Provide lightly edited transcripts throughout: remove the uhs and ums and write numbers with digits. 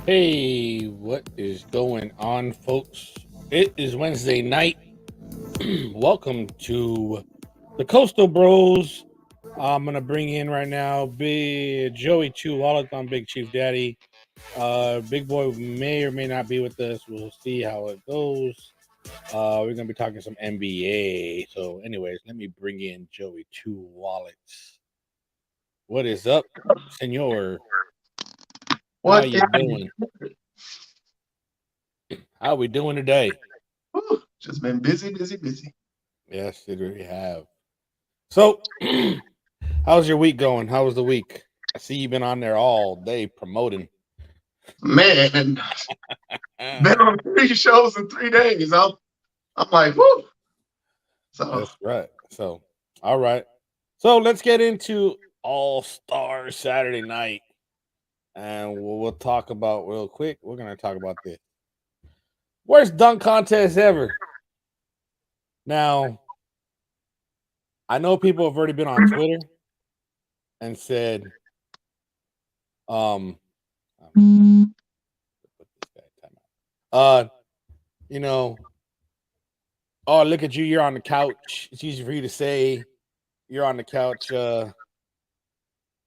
Hey, what is going on, folks? It is Wednesday night. Welcome to the Coastal Bros. I'm gonna bring in right now Big Joey Two Wallet on Big Chief Daddy. Big Boy may or may not be with us. We'll see how it goes. We're gonna be talking some NBA. So, anyways, let me bring in Joey Two Wallets. What is up, Senor? How What? you doing? How we doing today? Just been busy, busy, busy. Yes, it really have. So, how's your week going? How was the week? I see you've been on there all day promoting. Man, been on 3 shows in 3 days. I'm like, whoo. So That's right. So, all right. So let's get into All Star Saturday night, and we'll talk about real quick. We're gonna talk about the worst dunk contest ever. Now, I know people have already been on Twitter and said, um, uh, you know, oh, look at you, you're on the couch. It's easy for you to say you're on the couch,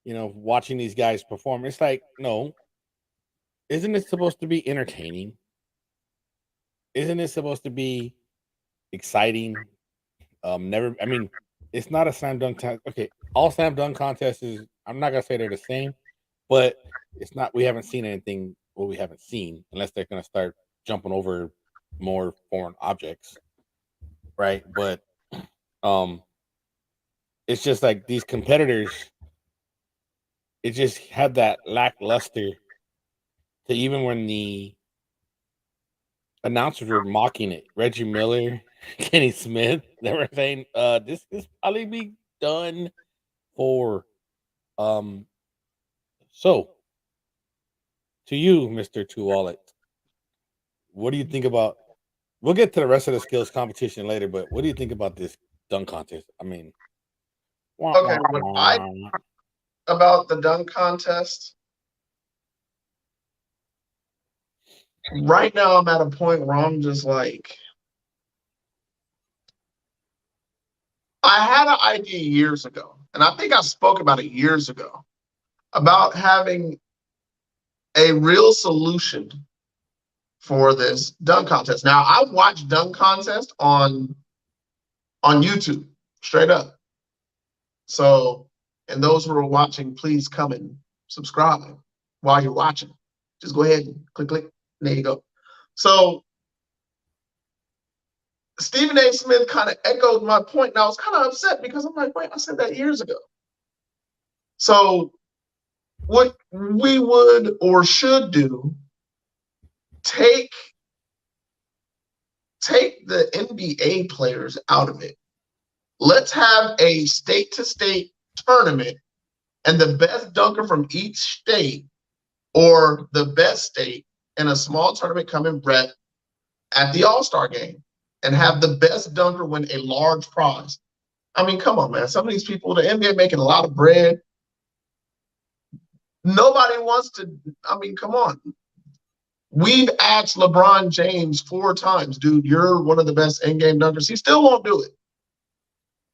watching these guys perform. It's like, no, isn't it supposed to be entertaining? Isn't it supposed to be exciting? I mean, it's not a slam dunk. Okay, all slam dunk contests is, I'm not gonna say they're the same, but it's not, we haven't seen anything, well, we haven't seen, unless they're gonna start jumping over more foreign objects, right? But, um, it's just like these competitors, it just had that lackluster to, even when the announcers were mocking it, Reggie Miller, Kenny Smith, they were saying, this probably be done for, um so to you, Mr. Two Wallet, what do you think about, we'll get to the rest of the skills competition later, but what do you think about this dunk contest? I mean, wah, okay, wah, what I wah. about the dunk contest right now, I'm at a point where I'm just like, I had an idea years ago, and I think I spoke about it years ago about having a real solution for this dunk contest. Now, I watch dunk contest on YouTube, straight up. So, and those who are watching, please come and subscribe while you're watching. Just go ahead and click, click. There you go. So, Stephen A. Smith kind of echoed my point, and I was kind of upset because I'm like, wait, I said that years ago. So, what we would or should do, take the NBA players out of it. Let's have a state-to-state tournament, and the best dunker from each state or the best state in a small tournament come and rep at the All-Star game and have the best dunker win a large prize. I mean, come on, man. Some of these people, the NBA making a lot of bread. Nobody wants to, I mean, come on. We've asked LeBron James 4 times, dude, you're one of the best in-game dunkers. He still won't do it.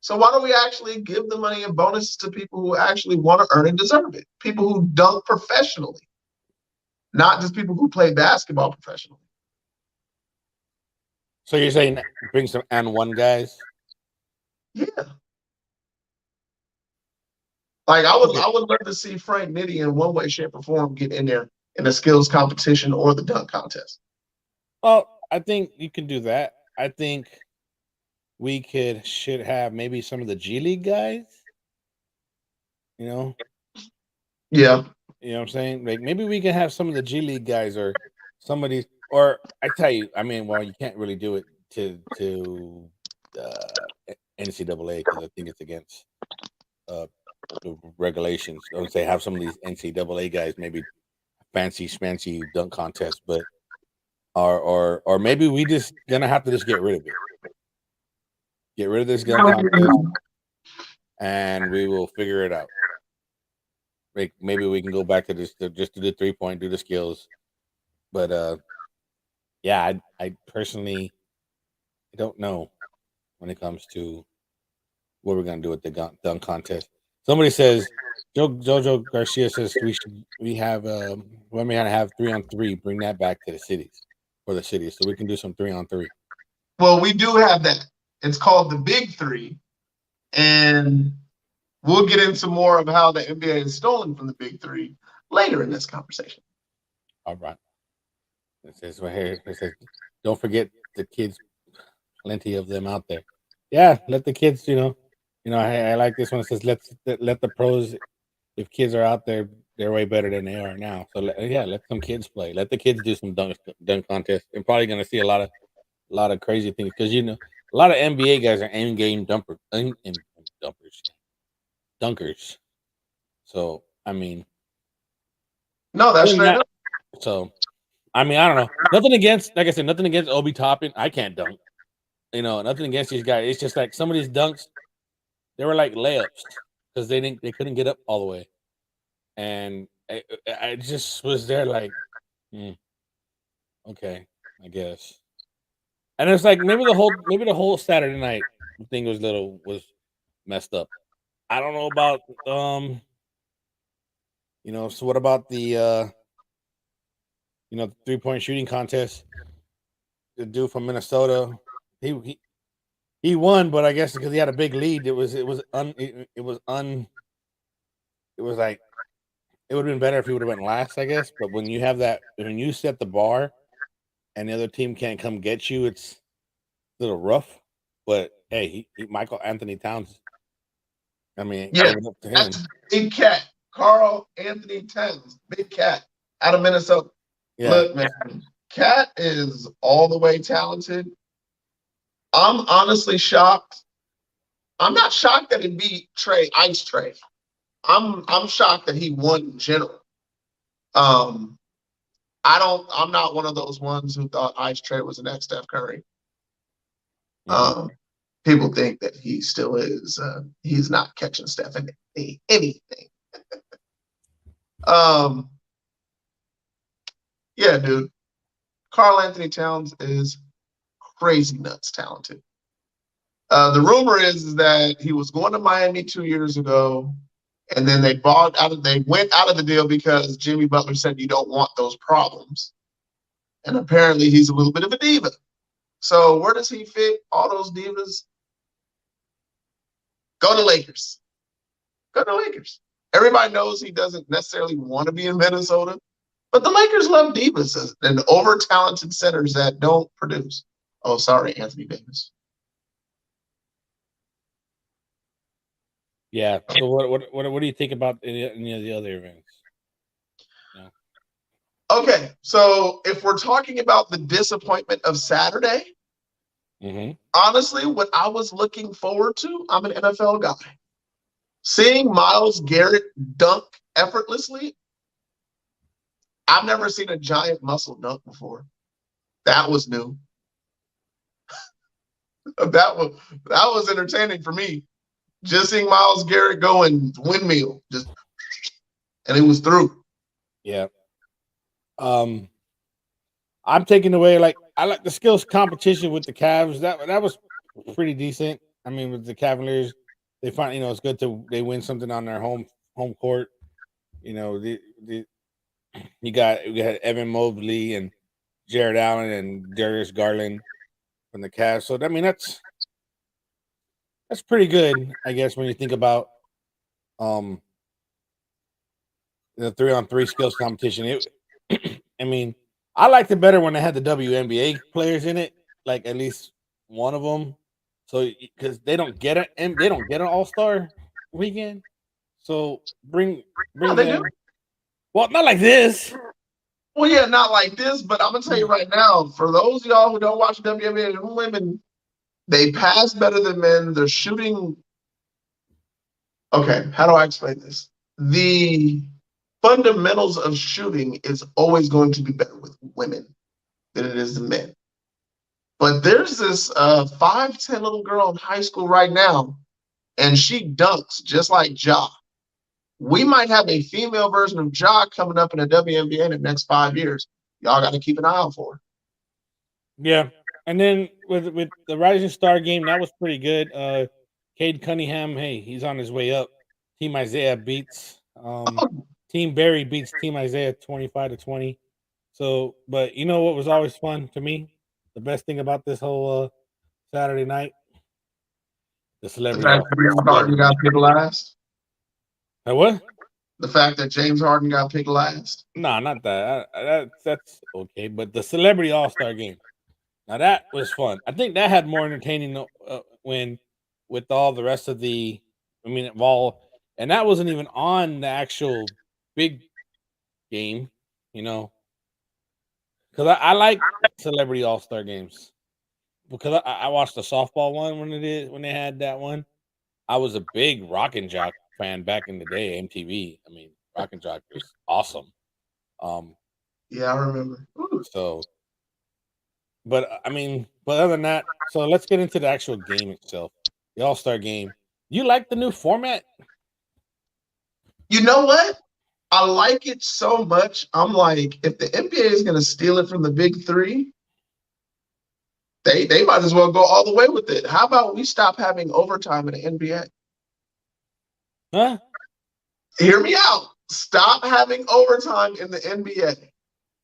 So why don't we actually give the money and bonuses to people who actually want to earn and deserve it? People who dunk professionally, not just people who play basketball professionally. So you're saying bring some and one guys? Yeah. Like I would Okay. love to see Frank Nitti in one way, shape, or form get in there in the skills competition or the dunk contest. Well, I think you can do that. I think we should have maybe some of the G League guys, you know, Yeah. you know what I'm saying? Like maybe we can have some of the G League guys, or some of these, or I tell you, I mean, well, you can't really do it to NCAA because I think it's against uh the regulations. I would say have some of these NCAA guys, maybe fancy schmancy dunk contest, but or maybe we just gonna have to just get rid of it. Get rid of this gun contest, and we will figure it out. Like maybe we can go back to this, just to the 3-point, do the skills, But yeah, I personally don't know when it comes to what we're gonna do with the dunk contest. Somebody says Jojo Garcia says we have when we have 3-on-3, bring that back to the cities so we can do some 3-on-3. Well, we do have that. It's called the Big Three, and we'll get into more of how the NBA is stolen from the Big Three later in this conversation. All right. It says right here. It says, don't forget the kids. Plenty of them out there. Yeah, let the kids. I like this one. It says let the pros. If kids are out there, they're way better than they are now. So let some kids play. Let the kids do some dunk contests. I'm probably gonna see a lot of crazy things because a lot of NBA guys are end game dunkers. So I mean, no, that's straight up. So I mean, I don't know. Nothing against, like I said, nothing against Obi Toppin. I can't dunk. Nothing against these guys. It's just like some of these dunks, they were like layups because they couldn't get up all the way, and I just was there like, okay, I guess. And it's like maybe the whole Saturday night thing was messed up. I don't know about So what about the 3-point shooting contest? The dude from Minnesota, he won, but I guess because he had a big lead, it was like it would have been better if he would have went last, I guess. But when you set the bar and the other team can't come get you, it's a little rough. But hey, Michael Anthony Towns. I mean, yeah, that's Big Cat, Carl Anthony Towns, Big Cat out of Minnesota. Yeah. Look, man, Cat is all the way talented. I'm honestly shocked. I'm not shocked that he beat Ice Trey. I'm shocked that he won in general. I'm not one of those ones who thought Ice Trey was the next Steph Curry. Mm-hmm. People think that he still is. He's not catching Steph in anything. Yeah, dude. Carl Anthony Towns is crazy nuts talented. The rumor is that he was going to Miami 2 years ago, and then they went out of the deal because Jimmy Butler said you don't want those problems. And apparently he's a little bit of a diva. So where does he fit all those divas? Go to Lakers. Go to Lakers. Everybody knows he doesn't necessarily want to be in Minnesota, but the Lakers love divas and over-talented centers that don't produce. Oh, sorry, Anthony Davis. Yeah. So what do you think about any of the other events? Yeah. Okay, so if we're talking about the disappointment of Saturday, honestly, what I was looking forward to, I'm an NFL guy. Seeing Myles Garrett dunk effortlessly, I've never seen a giant muscle dunk before. That was new. that was entertaining for me. Just seeing Myles Garrett go and windmill, and it was through. Yeah. I'm taking away I like the skills competition with the Cavs. That was pretty decent. I mean, with the Cavaliers, they find it's good they win something on their home court. You got Evan Mobley and Jared Allen and Darius Garland from the Cavs. So I mean that's pretty good, I guess, when you think about the 3-on-3 skills competition. I mean, I liked it better when they had the WNBA players in it, like at least one of them. So because they don't get an All-Star weekend, so bring them. Do. Well, not like this. Well, yeah, not like this. But I'm gonna tell you right now, for those of y'all who don't watch WNBA, women, they pass better than men. They're shooting. Okay, how do I explain this? The fundamentals of shooting is always going to be better with women than it is the men. But there's this 5'10" little girl in high school right now, and she dunks just like Ja. We might have a female version of Ja coming up in the WNBA in the next 5 years. y'all got to keep an eye out for. Yeah. And then with the Rising Star game, that was pretty good. Cade Cunningham, hey, he's on his way up. Team Isaiah beats Team Barry beats Team Isaiah 25-20. So, but you know what was always fun to me? The best thing about this whole Saturday night, the The celebrity. fact that James Harden got picked last. What? The fact that James Harden got picked last. No, not that. That's okay. But the celebrity all-star game. Now that was fun. I think that had more entertaining when with all the rest of the. I mean, and that wasn't even on the actual big game, because I like celebrity all star games because I watched the softball one when they had that one. I was a big Rock and Jock fan back in the day, MTV. I mean, Rock and Jock was awesome. Yeah, I remember. Ooh. So. But other than that, so let's get into the actual game itself, the All-Star game. You like the new format? You know what? I like it so much. I'm like, if the NBA is going to steal it from the big three, they might as well go all the way with it. How about we stop having overtime in the NBA? Huh? Hear me out. Stop having overtime in the NBA.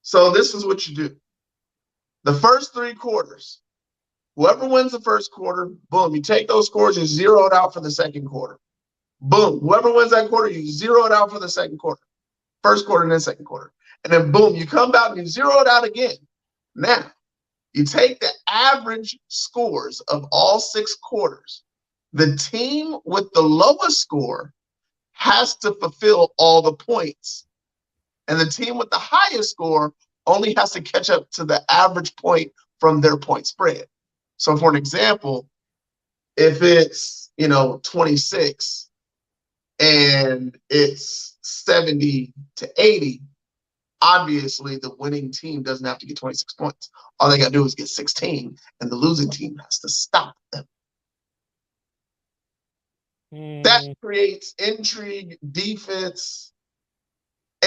So this is what you do. The first 3 quarters, whoever wins the first quarter, boom, you take those scores, you zero it out for the second quarter. Boom, whoever wins that quarter, you zero it out for the second quarter. First quarter and then second quarter. And then boom, you come back and you zero it out again. Now, you take the average scores of all 6 quarters. The team with the lowest score has to fulfill all the points. And the team with the highest score only has to catch up to the average point from their point spread. So for an example, if it's, 26 and it's 70-80, obviously the winning team doesn't have to get 26 points. All they got to do is get 16, and the losing team has to stop them. That creates intrigue, defense.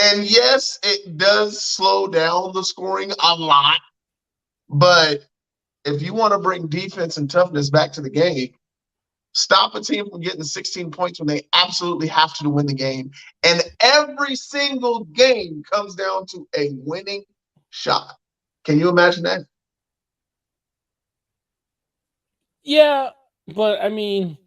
And yes, it does slow down the scoring a lot. But if you want to bring defense and toughness back to the game, stop a team from getting 16 points when they absolutely have to win the game. And every single game comes down to a winning shot. Can you imagine that? Yeah, but I mean,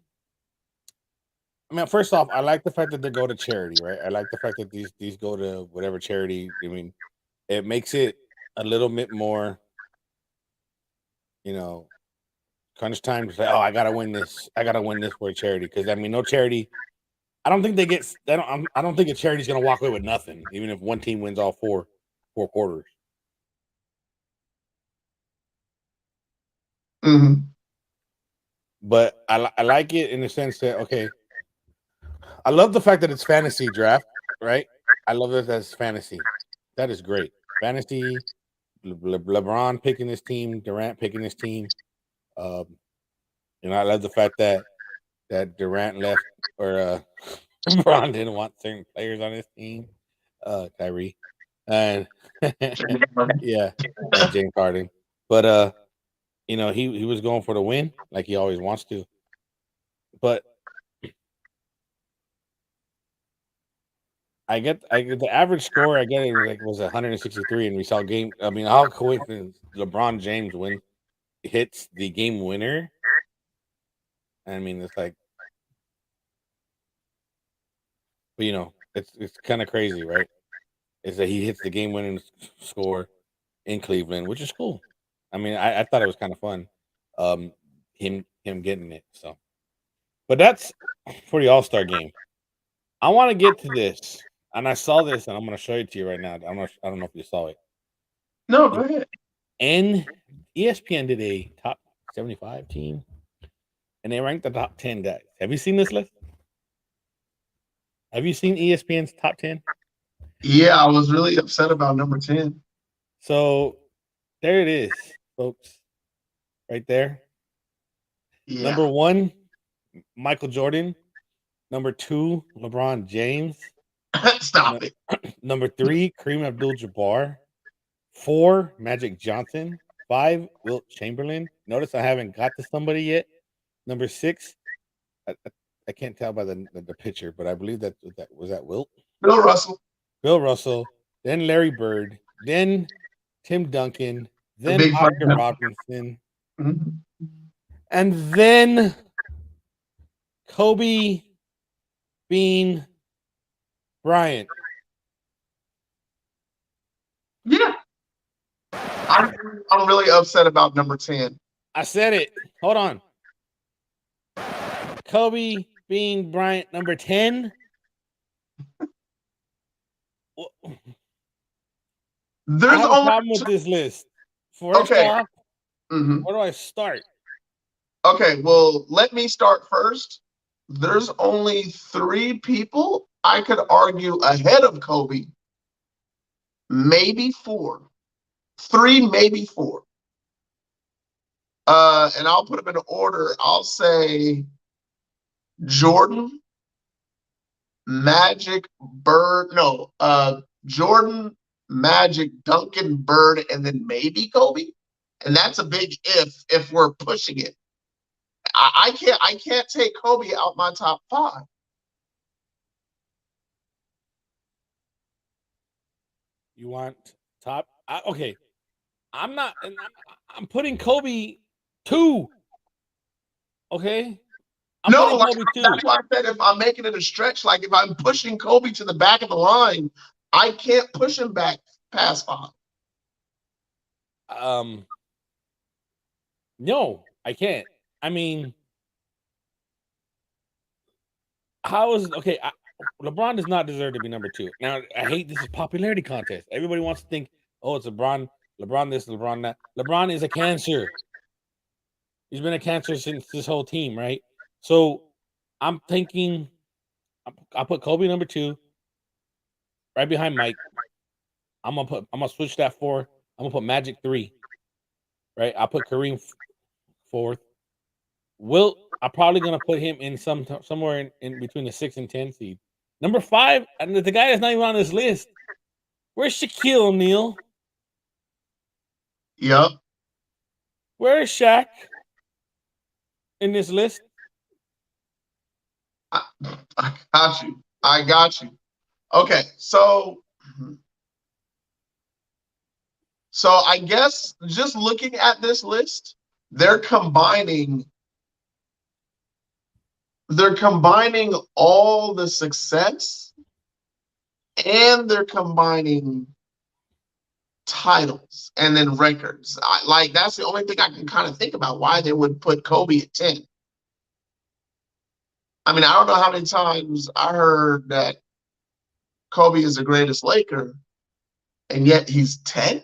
first off, I like the fact that they go to charity, right? I like the fact that these go to whatever charity. I mean, it makes it a little bit more, crunch time to say, oh, I gotta win this. I gotta win this for a charity because no charity. I don't think they get. I don't think a charity's gonna walk away with nothing, even if one team wins all four quarters. Mm-hmm. But I like it in the sense that I love the fact that it's fantasy draft, right? I love that that's fantasy. That is great. Fantasy, LeBron picking his team, Durant picking his team. I love the fact that Durant left or LeBron didn't want certain players on his team. Kyrie. And yeah, and James Harden. But he was going for the win like he always wants to. But I get the average score. I get it was 163, and we saw game. I mean, how coincidence LeBron James hits the game winner. I mean, it's like, but it's kind of crazy, right? Is that he hits the game winning score in Cleveland, which is cool. I mean, I thought it was kind of fun, him getting it. So, but that's for the All-Star game. I want to get to this. And I saw this, and I'm going to show it to you right now. I don't know if you saw it. No, go ahead. And ESPN did a top 75 team, and they ranked the top 10 guys. Have you seen this list? Have you seen ESPN's top 10? Yeah, I was really upset about number 10. So there it is, folks. Right there. Yeah. Number 1, Michael Jordan. Number 2, LeBron James. Stop it. Number 3, Kareem Abdul-Jabbar. 4, Magic Johnson. 5, Wilt Chamberlain. Notice I haven't got to somebody yet. Number 6, I can't tell by the picture, but I believe that was that Wilt. Bill Russell. Bill Russell. Then Larry Bird. Then Tim Duncan. The Then big Oscar fight. Robinson. Mhm. And then Kobe Bean Bryant. Yeah. I'm really upset about number 10. I said it. Hold on. Kobe Bean Bryant, number 10. I have a problem with this list. First off, where do I start? Okay, well, let me start first. There's only 3 people I could argue ahead of Kobe. Maybe 4. 3, maybe 4. And I'll put them in order. I'll say Jordan, Magic, Bird. No, Jordan, Magic, Duncan, Bird, and then maybe Kobe. And that's a big if we're pushing it. I can't take Kobe out my top 5. You want top? Okay. I'm not. I'm putting Kobe 2. Okay. That's why I said if I'm making it a stretch, like if I'm pushing Kobe to the back of the line, I can't push him back past 5. No, I can't. I mean, how is okay? LeBron does not deserve to be number 2. Now, I hate this is popularity contest. Everybody wants to think, oh, it's LeBron. LeBron this, LeBron that. LeBron is a cancer. He's been a cancer since this whole team, right? So I'm thinking I'll put Kobe number 2, right behind Mike. I'm gonna switch that 4. I'm gonna put Magic 3. Right? I'll put Kareem 4th. Wilt, I'm probably gonna put him in somewhere in between the 6 and 10 seed. Number 5, and the guy that's not even on this list. Where's Shaquille O'Neal? Yep. Where is Shaq in this list? I got you. Okay, so I guess just looking at this list, they're combining all the success and they're combining titles and then records. That's the only thing I can kind of think about why they would put Kobe at 10. I mean, I don't know how many times I heard that Kobe is the greatest Laker, and yet he's 10.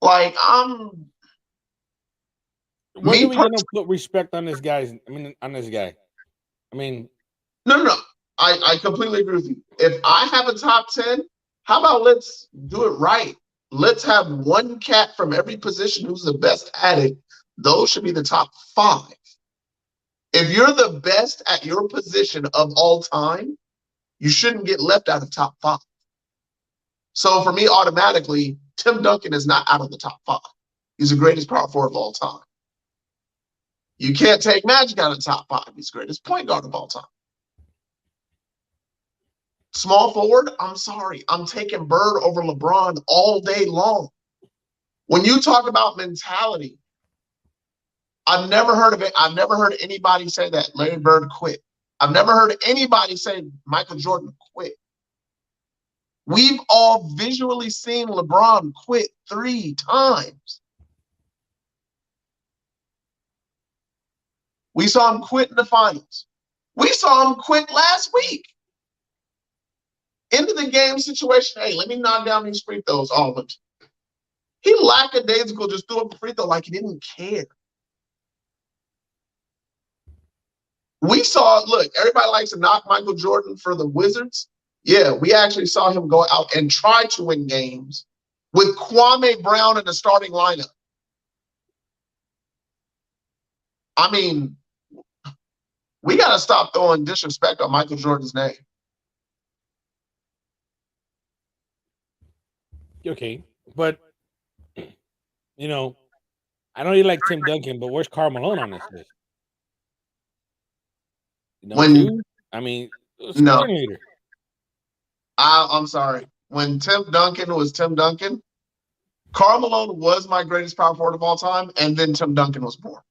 When are we gonna put respect on this guy? On this guy. No. I completely agree with you. If I have a top 10, how about let's do it right? Let's have one cat from every position who's the best at it. Those should be the top 5. If you're the best at your position of all time, you shouldn't get left out of top 5. So for me, automatically, Tim Duncan is not out of the top 5. He's the greatest power forward of all time. You can't take Magic out of the top 5. He's the greatest point guard of all time. Small forward, I'm sorry. I'm taking Bird over LeBron all day long. When you talk about mentality, I've never heard of it. I've never heard anybody say that Larry Bird quit. I've never heard anybody say Michael Jordan quit. We've all visually seen LeBron quit 3 times. We saw him quit in the finals. We saw him quit last week. Into the game situation, hey, let me knock down these free throws. Oh, but he lackadaisical just threw up a free throw like he didn't care. We saw, look, everybody likes to knock Michael Jordan for the Wizards. Yeah, we actually saw him go out and try to win games with Kwame Brown in the starting lineup. I mean, we got to stop throwing disrespect on Michael Jordan's name. Okay, but you know, I know you like Tim Duncan, but where's Karl Malone on this list? No When two. I mean, no, scoring leader. I'm sorry. When Tim Duncan was Tim Duncan, Karl Malone was my greatest power forward of all time, and then Tim Duncan was born.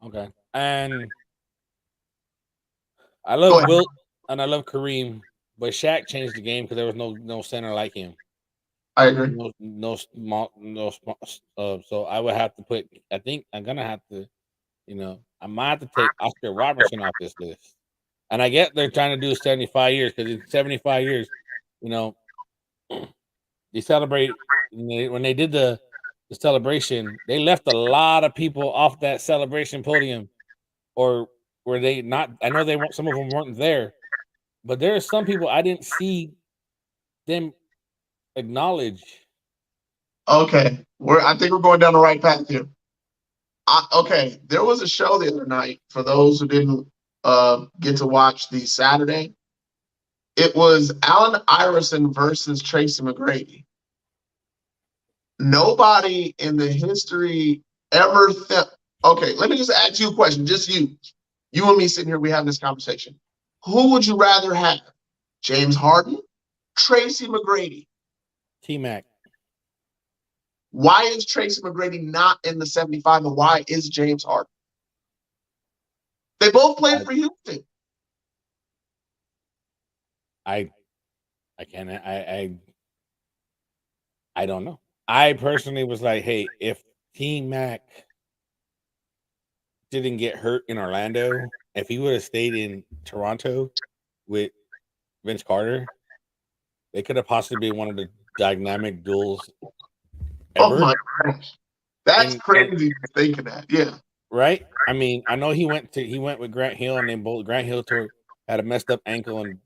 Okay, and I Go love ahead. Wilt and I love Kareem, but Shaq changed the game because there was no center like him. I agree. No small, no small. So I would have to put. I think I'm gonna have to. I might have to take Oscar Robertson off this list. And I get they're trying to do 75 years because in 75 years, you know, they celebrate when they did the celebration. They left a lot of people off that celebration podium, or were they not? I know they weren't. Some of them weren't there, but there are some people I didn't see them acknowledge. Okay, I think we're going down the right path here. Okay, there was a show the other night for those who didn't get to watch the Saturday. It was Allen Iverson versus Tracy McGrady. Nobody in the history ever thought. Okay, let me just ask you a question. Just you and me sitting here, we having this conversation. Who would you rather have? James Harden, Tracy McGrady? T-Mac. Why is Tracy McGrady not in the 75, and why is James Harden? They both played for Houston. I can't. I don't know. I personally was like, hey, if T-Mac didn't get hurt in Orlando, if he would have stayed in Toronto with Vince Carter, they could have possibly been one of the dynamic duels ever. Oh my gosh, that's crazy thinking that. Yeah, right. I mean, I know he went with Grant Hill, and Grant Hill had a messed up ankle, and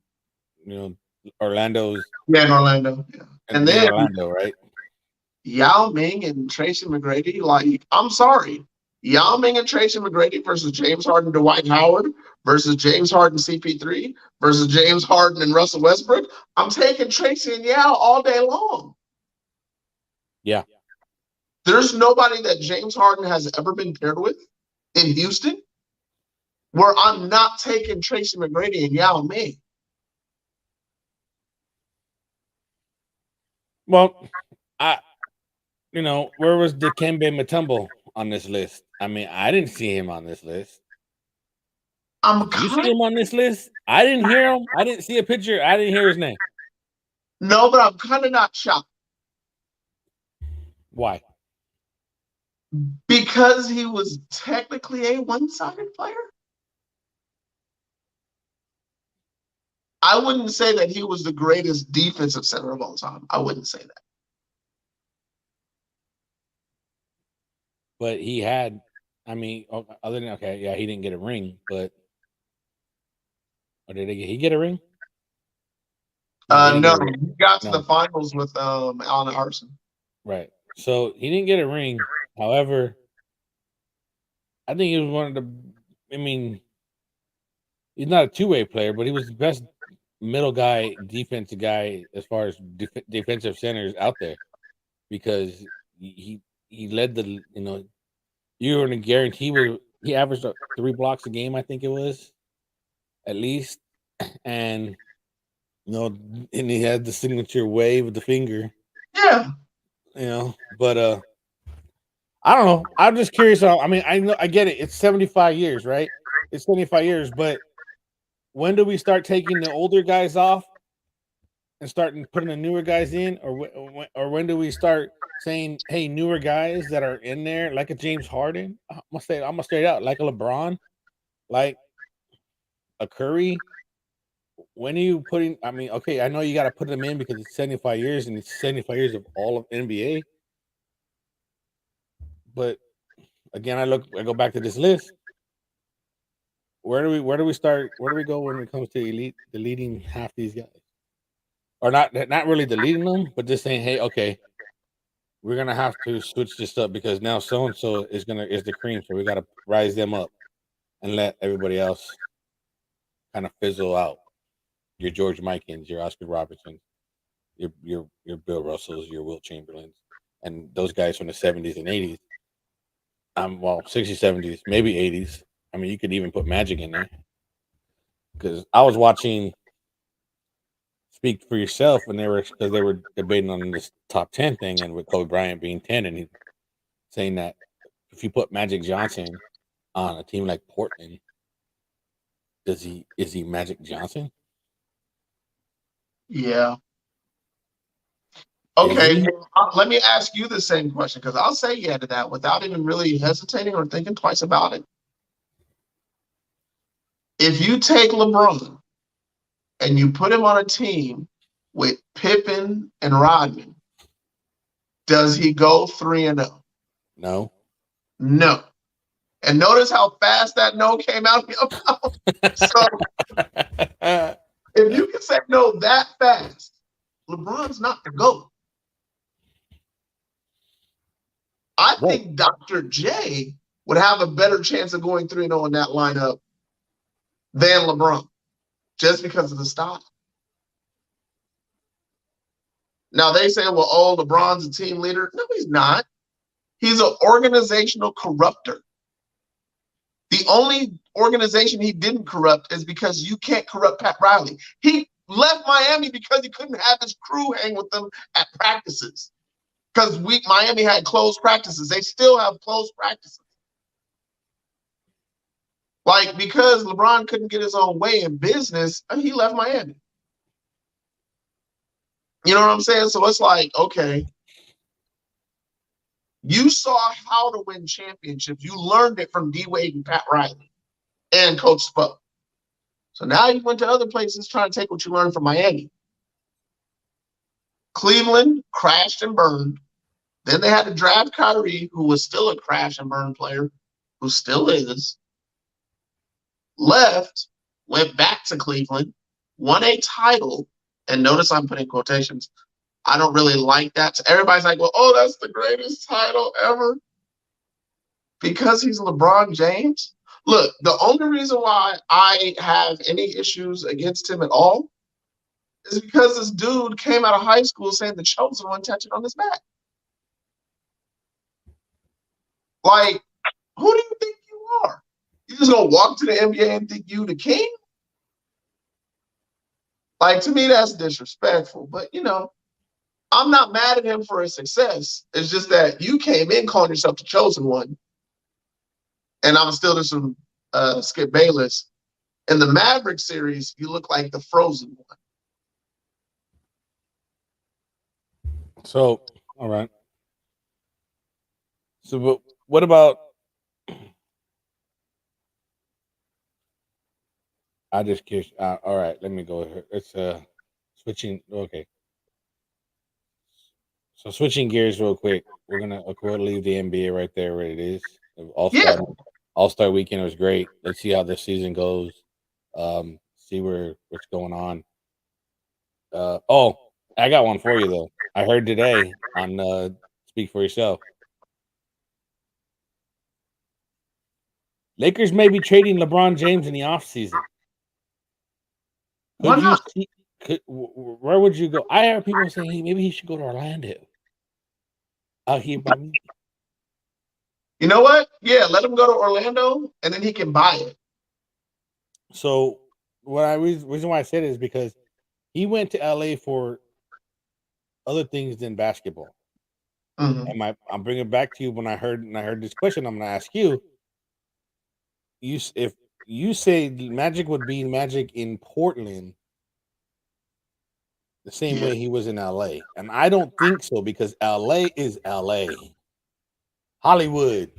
Orlando's in Orlando. Yeah, and then Orlando, right? Yao Ming and Tracy McGrady. Like, I'm sorry, Yao Ming and Tracy McGrady versus James Harden, Dwight Howard versus James Harden, CP3 versus James Harden and Russell Westbrook. I'm taking Tracy and Yao all day long. Yeah. There's nobody that James Harden has ever been paired with in Houston where I'm not taking Tracy McGrady and Yao Ming. Well, where was Dikembe Mutombo on this list? I mean, I didn't see him on this list. Did you see him on this list? I didn't hear him. I didn't see a picture. I didn't hear his name. No, but I'm kind of not shocked. Why? Because he was technically a one-sided player. I wouldn't say that he was the greatest defensive center of all time. I wouldn't say that. But he had, I mean, other than he didn't get a ring, but or did he get a ring? No, he got to the finals with Allen Iverson. Right. So he didn't get a ring. However, I think he was one of the. I mean, he's not a two-way player, but he was the best middle guy, defensive guy as far as defensive centers out there, because he led the. You were going to guarantee he averaged 3 blocks a game, I think it was, at least, and and he had the signature wave with the finger. Yeah. But I don't know. I'm just curious. I mean, I get it. It's 75 years, right? It's 75 years, but when do we start taking the older guys off and starting putting the newer guys in, or when do we start saying, hey, newer guys that are in there, like a James Harden? I'm gonna straight out, like a LeBron, like a Curry. When are you putting? I mean, okay, I know you got to put them in because it's 75 years and it's 75 years of all of NBA. But again, I go back to this list. Where do we start? Where do we go when it comes to deleting half these guys? Or not really deleting them, but just saying, hey, okay, we're gonna have to switch this up because now so and so is the cream, so we gotta rise them up and let everybody else kind of fizzle out. your George Mikens, your Oscar Robertsons, your Bill Russells, your Wilt Chamberlains, and those guys from the 70s and 80s. Well, 60s, 70s, maybe 80s. I mean, you could even put Magic in there because I was watching Speak for Yourself, and they were debating on this top 10 thing, and with Kobe Bryant being 10, and he saying that if you put Magic Johnson on a team like Portland, is he Magic Johnson? Yeah. Is Okay. he? Let me ask you the same question because I'll say yeah to that without even really hesitating or thinking twice about it. If you take LeBron and you put him on a team with Pippen and Rodman, does he go 3-0? No. No. And notice how fast that no came out of your mouth. So if you can say no that fast, LeBron's not the GOAT. I think Dr. J would have a better chance of going 3-0 in that lineup than LeBron, just because of the style. Now they say, well, oh, LeBron's a team leader. No, he's not. He's an organizational corrupter. The only organization he didn't corrupt is because you can't corrupt Pat Riley. He left Miami because he couldn't have his crew hang with them at practices. Because Miami had closed practices. They still have closed practices. Like, because LeBron couldn't get his own way in business, he left Miami. You know what I'm saying? So it's like, okay, you saw how to win championships. You learned it from D Wade and Pat Riley and Coach Spo. So now you went to other places trying to take what you learned from Miami. Cleveland crashed and burned. Then they had to draft Kyrie, who was still a crash and burn player, who still is. Left, went back to Cleveland, won a title. And notice I'm putting quotations. I don't really like that. So everybody's like, well, oh, that's the greatest title ever. Because he's LeBron James. Look, the only reason why I have any issues against him at all is because this dude came out of high school saying the chosen one touched it on his back. Like, who do you think you are? You just gonna walk to the NBA and think you the king? Like, to me, that's disrespectful. But, you know, I'm not mad at him for his success. It's just that you came in calling yourself the chosen one. And I'm still just some Skip Bayless. In the Maverick series, you look like the frozen one. So, all right. So, but what about? I just kissed. All right, let me go here. It's switching. Okay. So switching gears real quick, we'll leave the NBA right there where it is. All-Star weekend was great. Let's see how this season goes. See what's going on. I got one for you though. I heard today on Speak for Yourself. Lakers may be trading LeBron James in the offseason. Why not? Where would you go? I heard people saying, hey, maybe he should go to Orlando. Out here by me. You know what? Yeah, let him go to Orlando, and then he can buy it. So, reason why I said it is because he went to LA for other things than basketball. Mm-hmm. And I'm bringing it back to you when I heard this question. I'm going to ask you. If you say Magic would be Magic in Portland, the same way he was in LA, and I don't think so because LA is LA, Hollywood,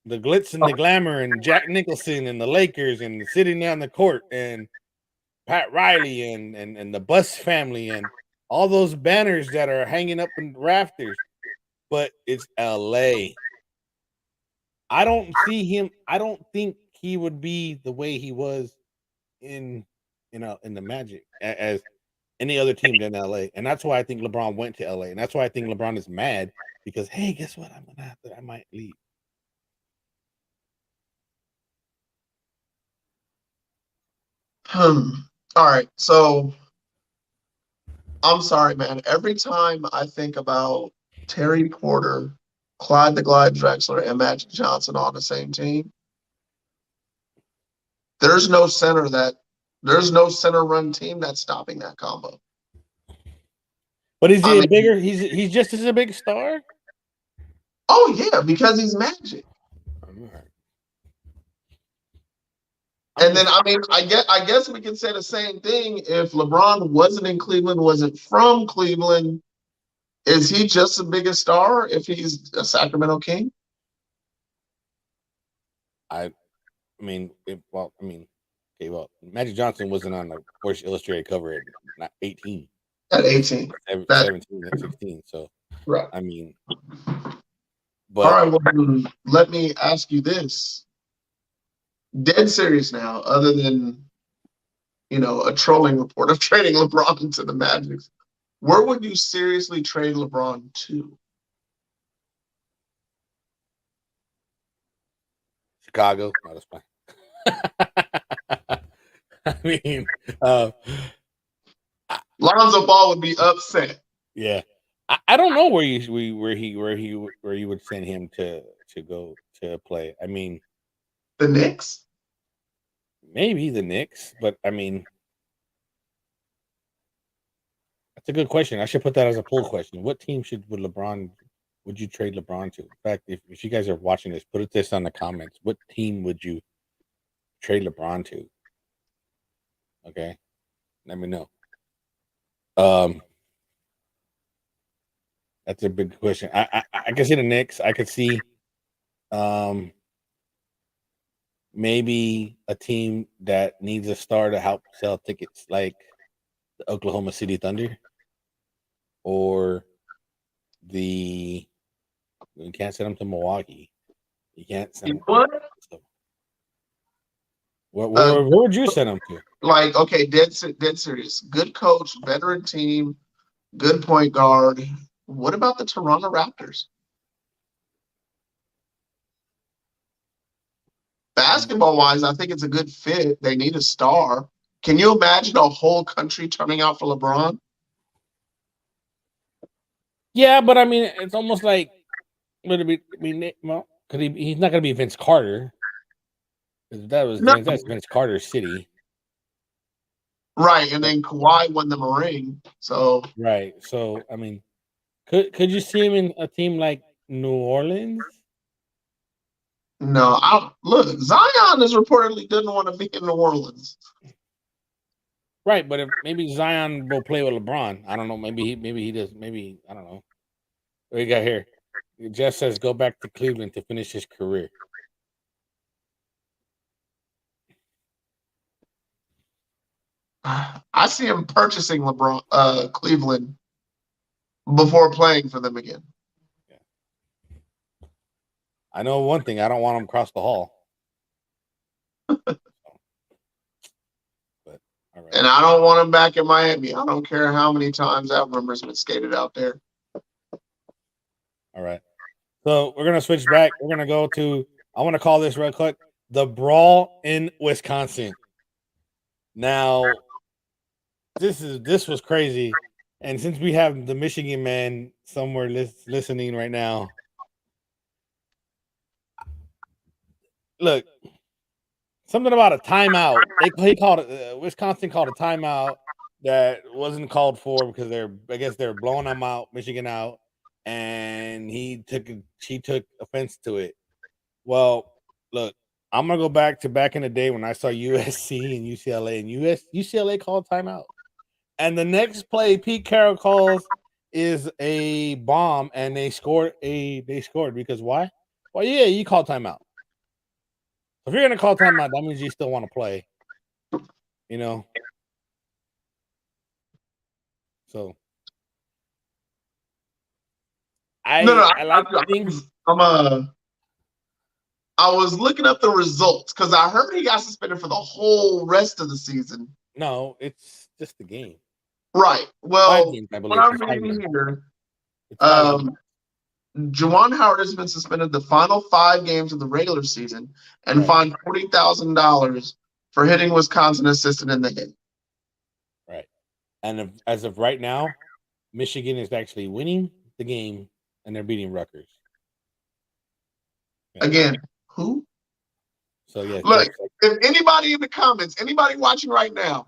the glitz and the glamour, and Jack Nicholson and the Lakers and sitting down the court and Pat Riley and the Bus family and all those banners that are hanging up in rafters, but it's LA. I don't see him. I don't think he would be the way he was in the Magic as any other team than LA, and that's why I think LeBron went to LA, and that's why I think LeBron is mad because hey, guess what? I might leave. All right, so I'm sorry, man. Every time I think about Terry Porter, Clyde the Glide Drexler, and Magic Johnson on the same team, there's no there's no center run team that's stopping that combo. But is I he a mean, bigger? He's just as a big star. oh yeah, because he's Magic. And then I mean, I guess we can say the same thing if LeBron wasn't in Cleveland, wasn't from Cleveland. Is he just the biggest star if he's a Sacramento King? I mean, okay, well, Magic Johnson wasn't on the Sports Illustrated cover at not 18, At 18. 17, and 16. So, Right. I mean, All but right, well, let me ask you this. Dead serious now, other than, a trolling report of trading LeBron to the Magic. Where would you seriously trade LeBron to? Chicago, no, that's fine. I mean, Lonzo Ball would be upset. yeah, I don't know where you would send him to go to play. I mean, The Knicks? maybe the Knicks, but I mean, that's a good question. I should put that as a poll question. What team would you trade LeBron to? In fact, if you guys are watching this, put this on the comments. What team would you trade LeBron to? Okay, let me know. That's a big question. I could see the Knicks. I could see, maybe a team that needs a star to help sell tickets, like the Oklahoma City Thunder, or you can't send them to Milwaukee. You can't send them. What? Where would you send them to? Like, okay, dead serious. Good coach, veteran team, good point guard. What about the Toronto Raptors? Basketball wise, I think it's a good fit. They need a star. Can you imagine a whole country turning out for LeBron? Yeah, but I mean, it's almost like, would it be? I mean, well, could he's not going to be Vince Carter. That's Vince Carter's city. Right, and then Kawhi won them a ring. So right. So I mean, could you see him in a team like New Orleans? No, look, Zion is reportedly doesn't want to be in New Orleans. Right, but if maybe Zion will play with LeBron. I don't know. Maybe he does. Maybe I don't know. What you got here? Jeff says go back to Cleveland to finish his career. I see him purchasing Cleveland before playing for them again. Yeah. I know one thing. I don't want him across the hall. But all right. And I don't want him back in Miami. I don't care how many times that rumor's been skated out there. All right. So we're gonna switch back. We're gonna go to. I want to call this real quick the Brawl in Wisconsin. Now, this was crazy, and since we have the Michigan man somewhere listening right now, look, something about a timeout. He called it. Wisconsin called a timeout that wasn't called for because I guess they're blowing them out, Michigan out, and he took offense to it. Well, look, I'm gonna go back in the day when I saw USC and UCLA, and UCLA called timeout, and the next play Pete Carroll calls is a bomb, and they scored because why? Well, yeah, you called timeout. If you're gonna call timeout, that means you still want to play, So I was looking up the results because I heard he got suspended for the whole rest of the season. No, it's just the game. Right. Well, what I'm reading here, Juwan Howard has been suspended the final 5 games of the regular season and fined $40,000 for hitting Wisconsin assistant in the head. And as of right now, Michigan is actually winning the game, and they're beating Rutgers. Again, who? So yeah, Look, if anybody in the comments, anybody watching right now,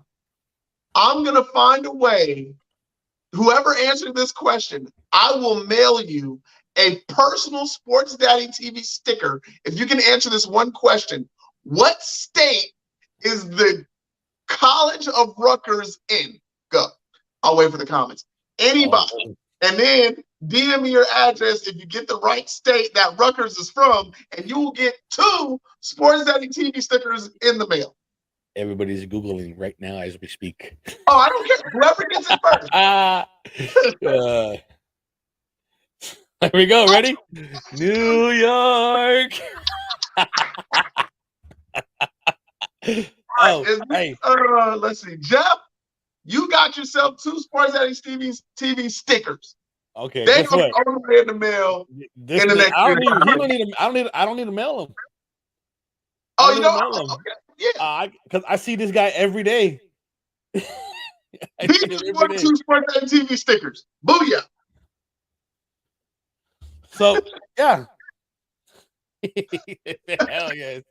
I'm gonna find a way. Whoever answered this question, I will mail you a personal Sports Daddy TV sticker if you can answer this one question. What state is the College of Rutgers in? Go. I'll wait for the comments. Anybody. And then DM me your address if you get the right state that Rutgers is from, and you will get 2 Sports Daddy TV stickers in the mail. Everybody's Googling right now as we speak. Oh, I don't care. Whoever gets it first. There we go. Ready? New York. Hey. Let's see. Jeff, you got yourself 2 Sports Daddy TV stickers. Okay. They go all the way in the mail in the next I don't need to mail them. Oh, you know? Okay. Yeah. Because I see this guy every day. These are 2 Sports Daddy TV stickers. Booyah. So, yeah. Hell yes.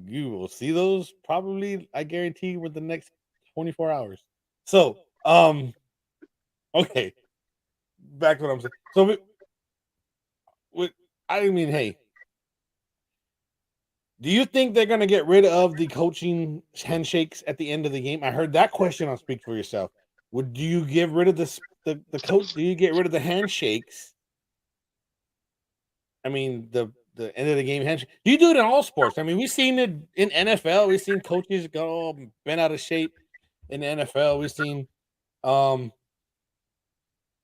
You will see those probably, I guarantee, with the next 24 hours. So, okay. Back to what I'm saying. So, hey, do you think they're going to get rid of the coaching handshakes at the end of the game? I heard that question on Speak for Yourself. Do you get rid of the coach? Do you get rid of the handshakes? I mean, the end of the game handshake. Do you do it in all sports? I mean, we've seen it in NFL. We've seen coaches go bent out of shape in the NFL. We've seen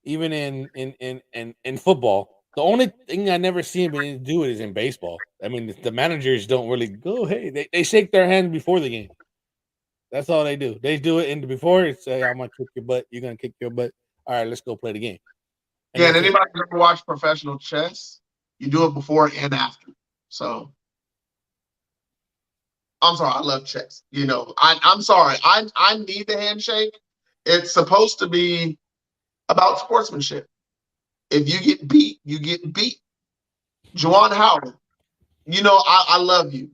even in football. The only thing I never seen anybody do it is in baseball. I mean, the managers don't really go, hey, they shake their hand before the game. That's all they do. They do it before it say, I'm gonna kick your butt, you're gonna kick your butt. All right, let's go play the game. And anybody ever watch professional chess? You do it before and after. So I'm sorry, I love chess. You know, I'm sorry. I need the handshake. It's supposed to be about sportsmanship. If you get beat, you get beat. Juwan Howard, you know, I love you.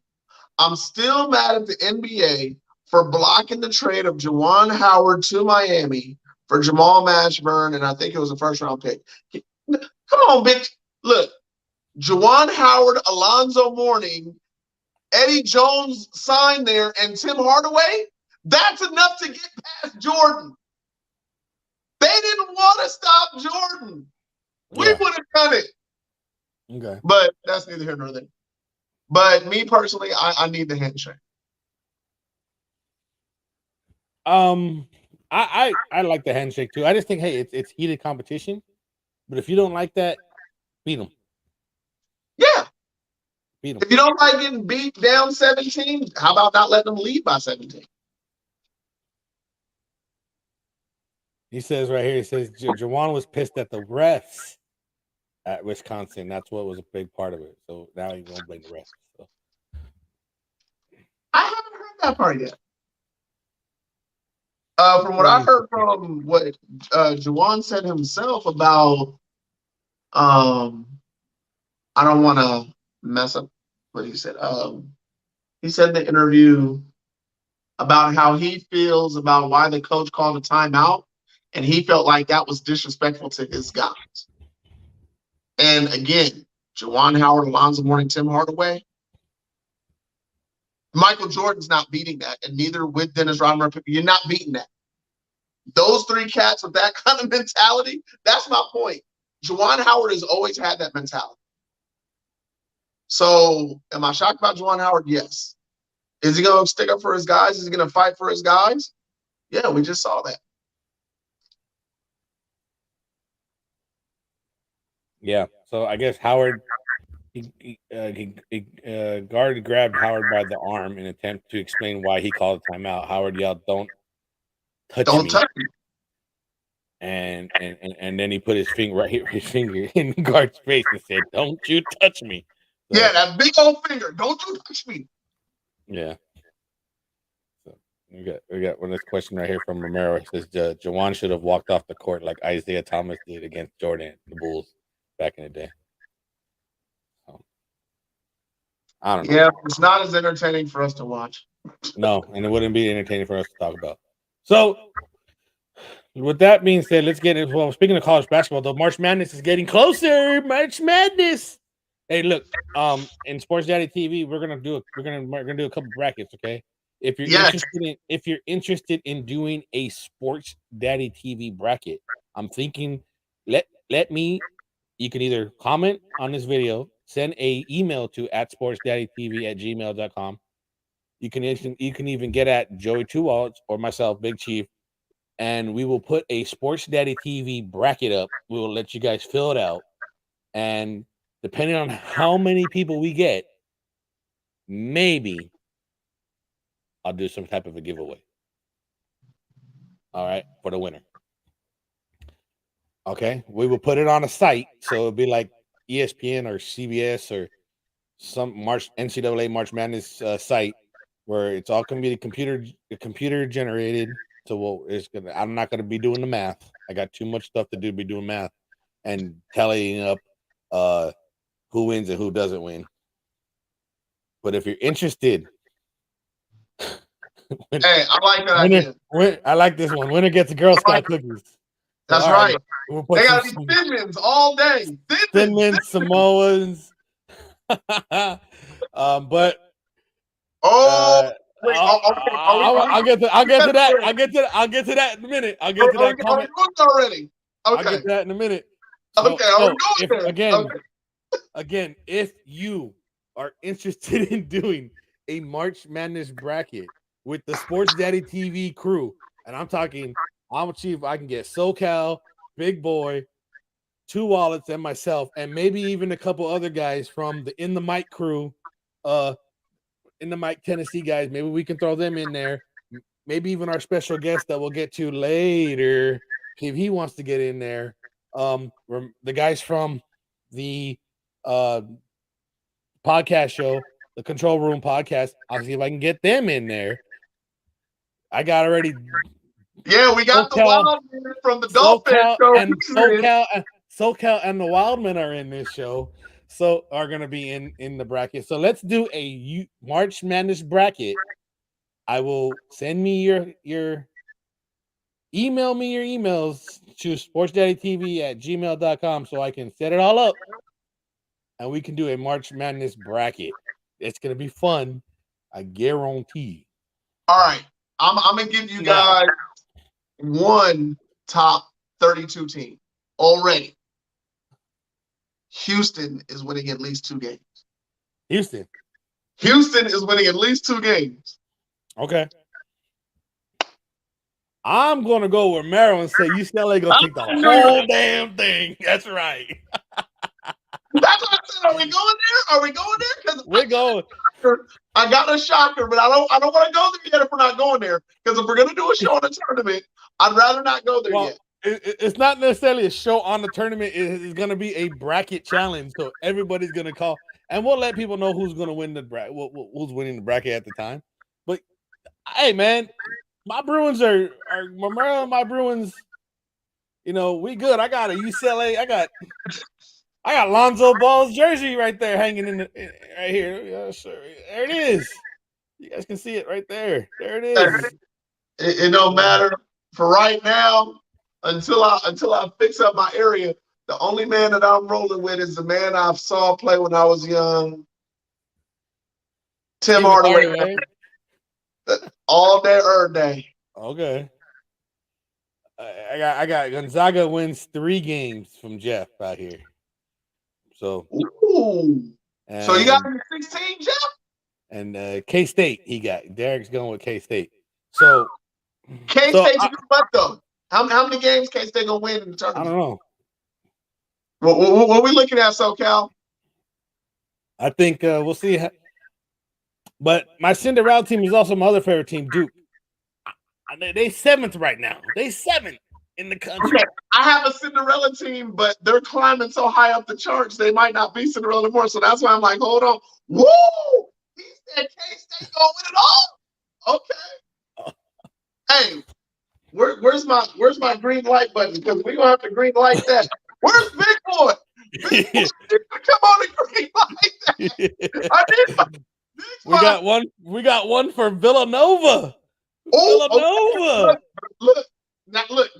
I'm still mad at the NBA for blocking the trade of Juwan Howard to Miami for Jamal Mashburn, and I think it was a first-round pick. Come on, bitch. Look, Juwan Howard, Alonzo Mourning, Eddie Jones signed there, and Tim Hardaway, that's enough to get past Jordan. They didn't want to stop Jordan. We would have done it. Okay. But that's neither here nor there. But me personally, I need the handshake. I like the handshake too. I just think, hey, it's heated competition. But if you don't like that, beat them. Yeah. Beat them. If you don't like getting beat down 17, how about not letting them lead by 17? He says right here, he says Juwan was pissed at the refs at Wisconsin. That's what was a big part of it. So now he's gonna blame the refs. So. I haven't heard that part yet. From what I heard from what Juwan said himself about, I don't want to mess up what he said. He said in the interview about how he feels about why the coach called a timeout, and he felt like that was disrespectful to his guys. And again, Juwan Howard, Alonzo Mourning, Tim Hardaway, Michael Jordan's not beating that, and neither with Dennis Rodman. You're not beating that. Those 3 cats with that kind of mentality, that's my point. Juwan Howard has always had that mentality. So am I shocked about Juwan Howard? Yes. Is he going to stick up for his guys? Is he going to fight for his guys? Yeah, we just saw that. Yeah. So I guess Howard, guard grabbed Howard by the arm in an attempt to explain why he called a timeout. Howard yelled, "Don't touch me." And then he put his finger in the guard's face and said, "Don't you touch me." So, yeah, that big old finger. Don't you touch me. Yeah. We got one this question right here from Romero. It says Juwan should have walked off the court like Isaiah Thomas did against Jordan, the Bulls, back in the day. So, I don't know. Yeah, it's not as entertaining for us to watch. No, and it wouldn't be entertaining for us to talk about. So, with that being said, let's get into. Well, speaking of college basketball, though, March Madness is getting closer. March Madness. Hey, look, in Sports Daddy TV, we're gonna do a couple brackets, okay? If you're interested in doing a Sports Daddy TV bracket, I'm thinking let me. You can either comment on this video, send a email to @sportsdaddytv@gmail.com. You can even get at Joey Two Wallets or myself, Big Chief, and we will put a Sports Daddy TV bracket up. We will let you guys fill it out, and depending on how many people we get, maybe I'll do some type of a giveaway. All right, for the winner. Okay, we will put it on a site, so it'll be like ESPN or CBS or some NCAA March Madness site where it's all going to be computer generated. So I'm not going to be doing the math. I got too much stuff to do to be doing math and tallying up who wins and who doesn't win. But if you're interested, hey, I like that idea. I like this one. Winner gets a Girl Scout cookies. That's all right. We'll they got to be Thin Mints all day. Thin Mints, Samoans. But I'll get to that in a minute. I'll get to that comment already. Okay. I'll get to that in a minute. Again, if you are interested in doing a March Madness bracket with the Sports Daddy TV crew, and I'm talking, I'm Chief. I can get SoCal, Big Boy, Two Wallets, and myself, and maybe even a couple other guys from the In the Mic crew, In the Mic Tennessee guys. Maybe we can throw them in there. Maybe even our special guest that we'll get to later, if he wants to get in there. The guys from the podcast show, the Control Room podcast. I'll see if I can get them in there. I got already. Yeah, we got the Wild Man from the Dolphin show. And SoCal and the Wildmen are in this show, so are going to be in the bracket. So let's do a March Madness bracket. I will send me your email me your emails to sportsdaddytv@gmail.com so I can set it all up, and we can do a March Madness bracket. It's going to be fun, I guarantee. All right, I'm going to give you guys one top 32 team already. Houston is winning at least 2 games. Houston is winning at least 2 games. Okay. I'm going to go with Merrill and say UCLA going to take the whole damn thing. That's right. That's what I said. Are we going there? Because we're going. I got a shocker, but I don't want to go there yet if we're not going there. Because if we're going to do a show on the tournament, I'd rather not go there yet. It's not necessarily a show on the tournament. It's going to be a bracket challenge. So everybody's going to call. And we'll let people know who's going to win the bracket, who's winning the bracket at the time. But, hey, man, my Bruins are my Bruins, we good. I got a UCLA. I got Lonzo Ball's jersey right there hanging right here. Yeah, sure. There it is. You guys can see it right there. There it is. It don't matter for right now until I fix up my area. The only man that I'm rolling with is the man I saw play when I was young, Tim Hardaway. All day, every day. Okay. I got Gonzaga wins 3 games from Jeff out here. So. Ooh. So you got 16, Jeff? And K-State he got. Derek's going with K-State. So. K-State what though? How many games K-State gonna win in the tournament? I don't know. What are we looking at, SoCal? I think we'll see. But my Cinderella team is also my other favorite team, Duke. They 7th right now. They 7th in the country. Okay. I have a Cinderella team, but they're climbing so high up the charts, they might not be Cinderella anymore. So that's why I'm like, hold on. Woo! He said K-State gonna win it all. Okay. Hey, where's my green light button? Because we gonna have to green light that. Where's Big Boy? Big Boy, come on the green light that. I need my We got one for Villanova. Villanova. Okay. Look.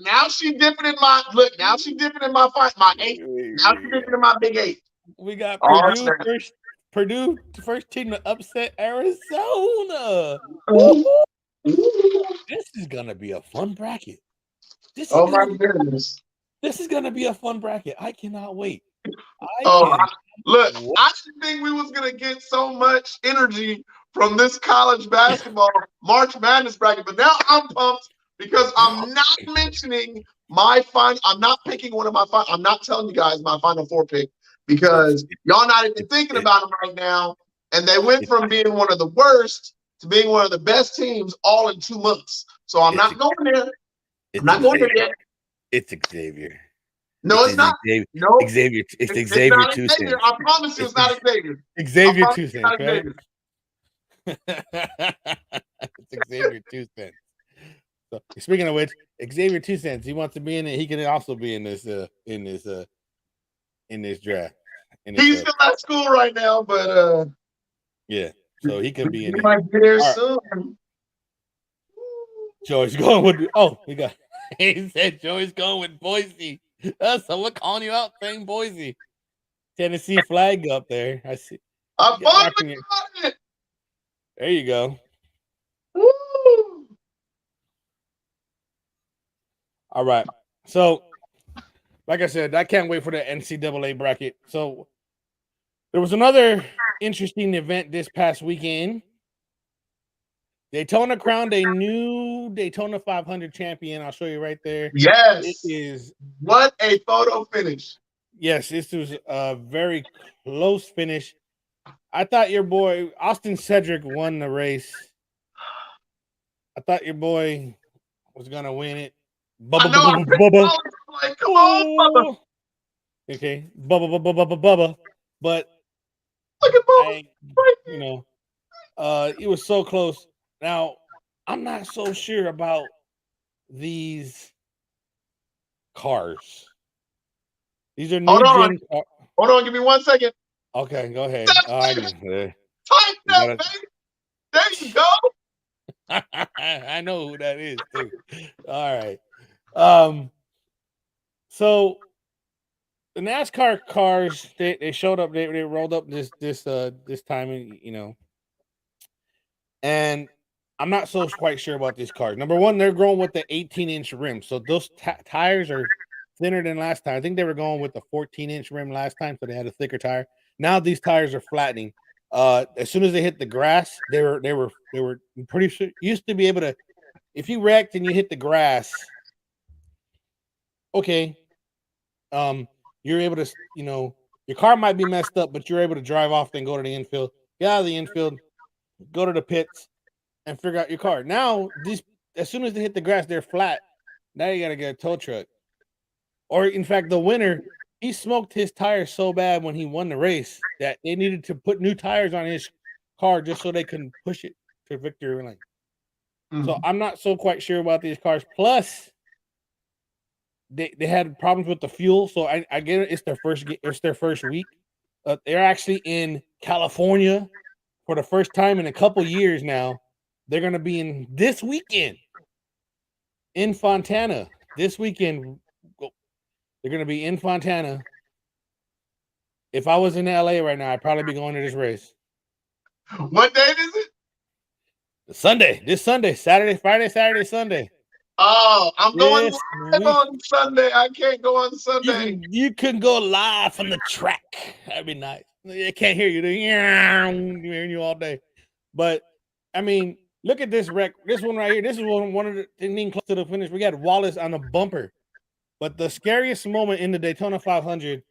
Now she dipping in my Now she dipping in my my 8. Now she dipping in my big 8. We got Purdue first team to upset Arizona. This is gonna be a fun bracket. My goodness. This is gonna be a fun bracket. I cannot wait. I didn't think we was gonna get so much energy from this college basketball March Madness bracket, but now I'm pumped because I'm not mentioning my final. I'm not picking one of my final. I'm not telling you guys my Final Four pick because y'all not even thinking about them right now. And they went from being one of the worst to being one of the best teams all in 2 months. So I'm not going there. I'm not going there yet. It's Xavier. No, it's not. No, Xavier. It's Xavier not Xavier. I promise you, it's not Xavier. Xavier 2 cents, right? It's Xavier 2 cents. So, speaking of which, Xavier 2 cents. He wants to be in it. He can also be in this draft. He's still at school right now, but yeah. So he could be in it. He might be there soon. Joey's going with. We got. He said Joey's going with Boise. Someone calling you out saying Boise. Tennessee flag up there. I see. I finally got it. There you go. Woo. All right. So, like I said, I can't wait for the NCAA bracket. So, there was another interesting event this past weekend. Daytona crowned a new Daytona 500 champion. I'll show you right there. Yes. It is. What a photo finish. Yes, this was a very close finish. I thought your boy, Austin Cedric, won the race. I thought your boy was going to win it. Bubba. Like, come on, Bubba. Okay. Bubba. But, look at Bubba. It was so close. Now, I'm not so sure about these cars. These are new gen cars. Hold on, give me 1 second. Okay, go ahead. Type that, baby. There you go. I know who that is too. All right. So the NASCAR cars, they showed up. They rolled up this time, and I'm not so quite sure about these cars. Number one, they're going with the 18-inch rim, so those tires are thinner than last time. I think they were going with the 14-inch rim last time, so they had a thicker tire. Now these tires are flattening. As soon as they hit the grass, they were pretty sure used to be able to. If you wrecked and you hit the grass, okay, you're able to, your car might be messed up, but you're able to drive off and go to the infield. Get out of the infield, go to the pits, and figure out your car. Now, as soon as they hit the grass, they're flat. Now you got to get a tow truck. Or, in fact, the winner, he smoked his tires so bad when he won the race that they needed to put new tires on his car just so they can push it to victory lane. Mm-hmm. So I'm not so quite sure about these cars. Plus, they had problems with the fuel. So I get it. It's their first week. They're actually in California for the first time in a couple years now. They're going to be in this weekend in Fontana. This weekend, they're going to be in Fontana. If I was in LA right now, I'd probably be going to this race. What date is it? This Sunday, Friday, Saturday, Sunday. Oh, I'm going live on Sunday. I can't go on Sunday. You can go live from the track. That'd be nice. I can't hear you. I'm hearing you all day. But, I mean, look at this wreck. This one right here. This is one of the things close to the finish. We got Wallace on the bumper. But the scariest moment in the Daytona 500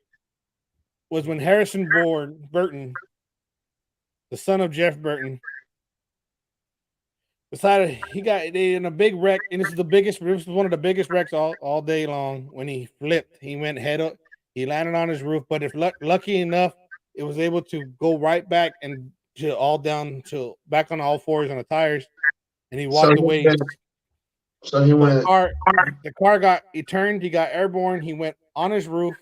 was when Harrison Burton, the son of Jeff Burton, decided they in a big wreck, and this was one of the biggest wrecks all day long. When he flipped, he went head up, he landed on his roof, but if lucky enough, it was able to go right back and back on all fours on the tires, and he walked away. So he So went. the car got he turned, he got airborne, he went on his roof,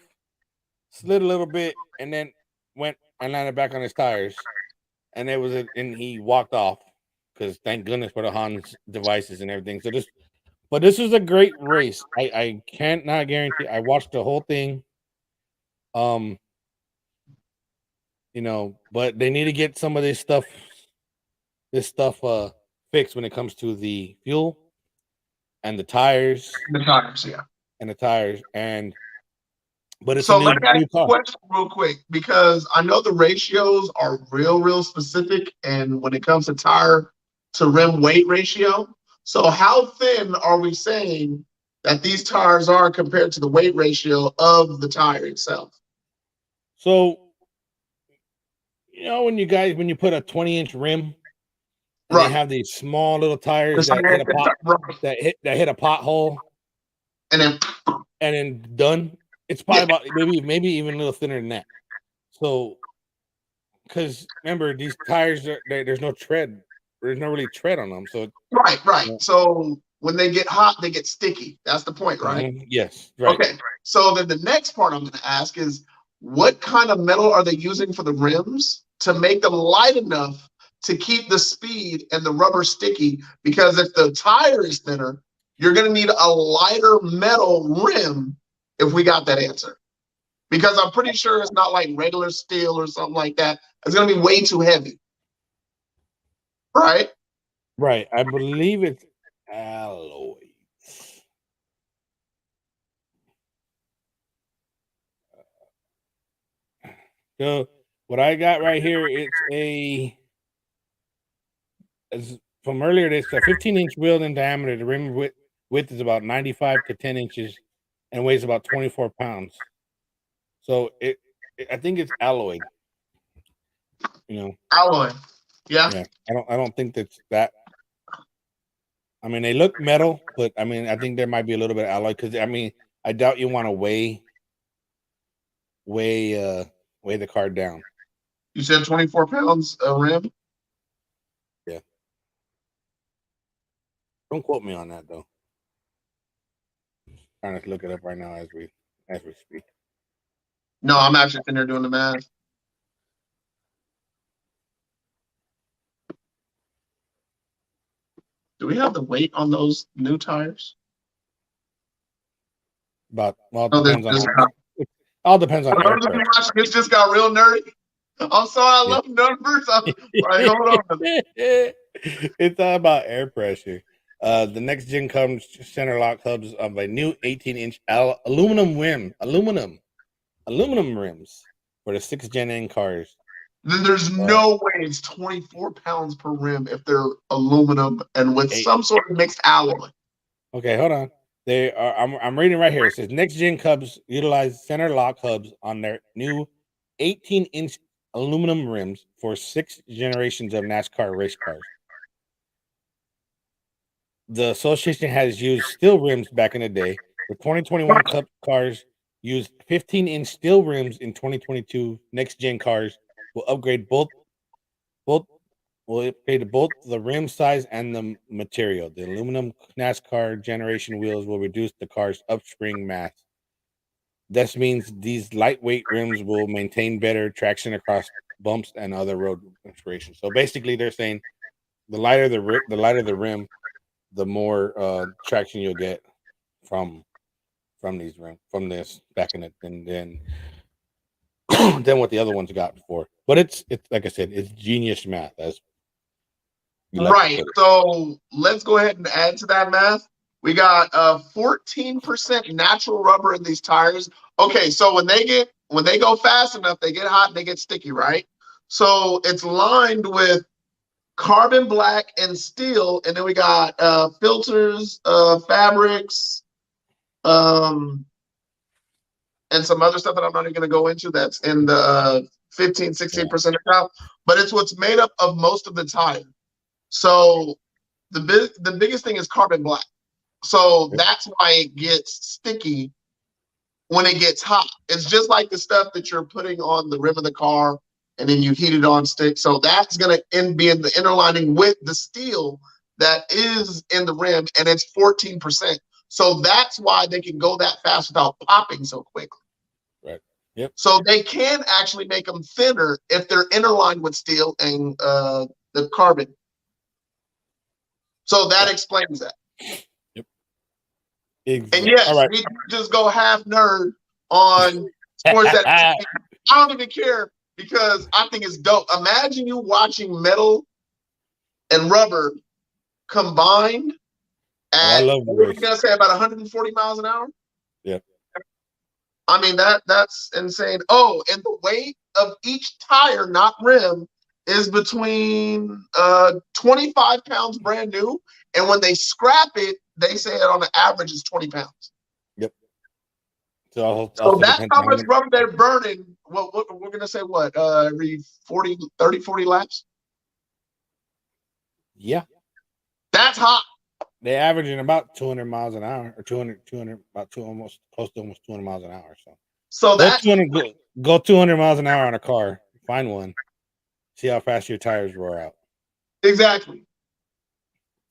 slid a little bit, and then went and landed back on his tires. And and he walked off because thank goodness for the Hans devices and everything. But this was a great race. I can't not guarantee. I watched the whole thing. Um, but they need to get some of this stuff fixed when it comes to the fuel and the tires The tires, yeah. and the tires but it's a So let me ask new you a car. question real quick because I know the ratios are real specific, and when it comes to tire to rim weight ratio. So how thin are we saying that these tires are compared to the weight ratio of the tire itself? So when you put a 20-inch rim and they Right. have these small little tires It's like, that hit a pot right. that hit a pothole And then and then done. It's probably yeah, about maybe even a little thinner than that. So, because remember these tires there's no tread, there's no really tread on them. So right. yeah. So when they get hot, they get sticky. That's the point, right? Yes, right. Okay. So then the next part I'm going to ask is what kind of metal are they using for the rims to make them light enough to keep the speed and the rubber sticky? Because if the tire is thinner, you're going to need a lighter metal rim if we got that answer. Because I'm pretty sure it's not like regular steel or something like that. It's going to be way too heavy. Right? Right. I believe it's alloy. So what I got right here, it's from earlier. It's a 15-inch wheel in diameter. The rim width is about 95 to 10 inches and weighs about 24 pounds. So I think it's alloy. Alloy. Yeah. Yeah. I don't think that's that. I mean, they look metal, but I mean, I think there might be a little bit of alloy because I mean, I doubt you want to weigh the car down. You said 24 pounds a rim? Yeah. Don't quote me on that though. Trying to look it up right now as we speak. No, I'm actually in there doing the math. Do we have the weight on those new tires? But well, it Oh, depends on it all depends on air pressure. It just got real nerdy. I'm sorry, I love numbers. I'm like, hold on. It's all about air pressure. The next gen comes center lock hubs of a new 18-inch aluminum rims for the 6th gen N cars. Then there's no way it's 24 pounds per rim if they're aluminum and with some sort of mixed alloy. Okay, hold on. They are. I'm reading right here. It says next gen Cubs utilize center lock hubs on their new 18-inch aluminum rims for 6 generations of NASCAR race cars. The association has used steel rims back in the day. The 2021 Cup cars used 15-inch steel rims. In 2022, next gen cars will upgrade both the rim size and the material. The aluminum NASCAR generation wheels will reduce the car's upspring mass. This means these lightweight rims will maintain better traction across bumps and other road configurations. So basically, they're saying the lighter the rim, the more traction you'll get from these rims, from this back in it, and then than what the other ones got before. But it's like I said, it's genius math. As right. So let's go ahead and add to that math. We got 14% natural rubber in these tires. Okay, so when they go fast enough, they get hot and they get sticky, right? So it's lined with carbon black and steel, and then we got filters, fabrics, and some other stuff that I'm not even going to go into. That's in the 15-16% account, but it's what's made up of most of the tire. So the biggest thing is carbon black. So that's why it gets sticky when it gets hot. It's just like the stuff that you're putting on the rim of the car and then you heat it on stick. So that's going to be in the inner lining with the steel that is in the rim, and it's 14%. So that's why they can go that fast without popping so quickly. Right. Yep. So they can actually make them thinner if they're interlined with steel and the carbon. So that explains that. Yep. Exactly. And yes, we just go half nerd on sports that I don't even care because I think it's dope. Imagine you watching metal and rubber combined at, what are you gonna say, about 140 miles an hour? Yeah. I mean, that's insane. Oh, and the weight of each tire, not rim, is between 25 pounds brand new, and when they scrap it, they say it on the average is 20 pounds. Yep. So that's how much rubber they're burning. Well, we're gonna say what, every 40 laps? Yeah. That's hot. They averaging about 200 miles an hour, or 200, almost close to almost 200 miles an hour. So that's 200, go 200 miles an hour on a car, find one, see how fast your tires roar out. Exactly.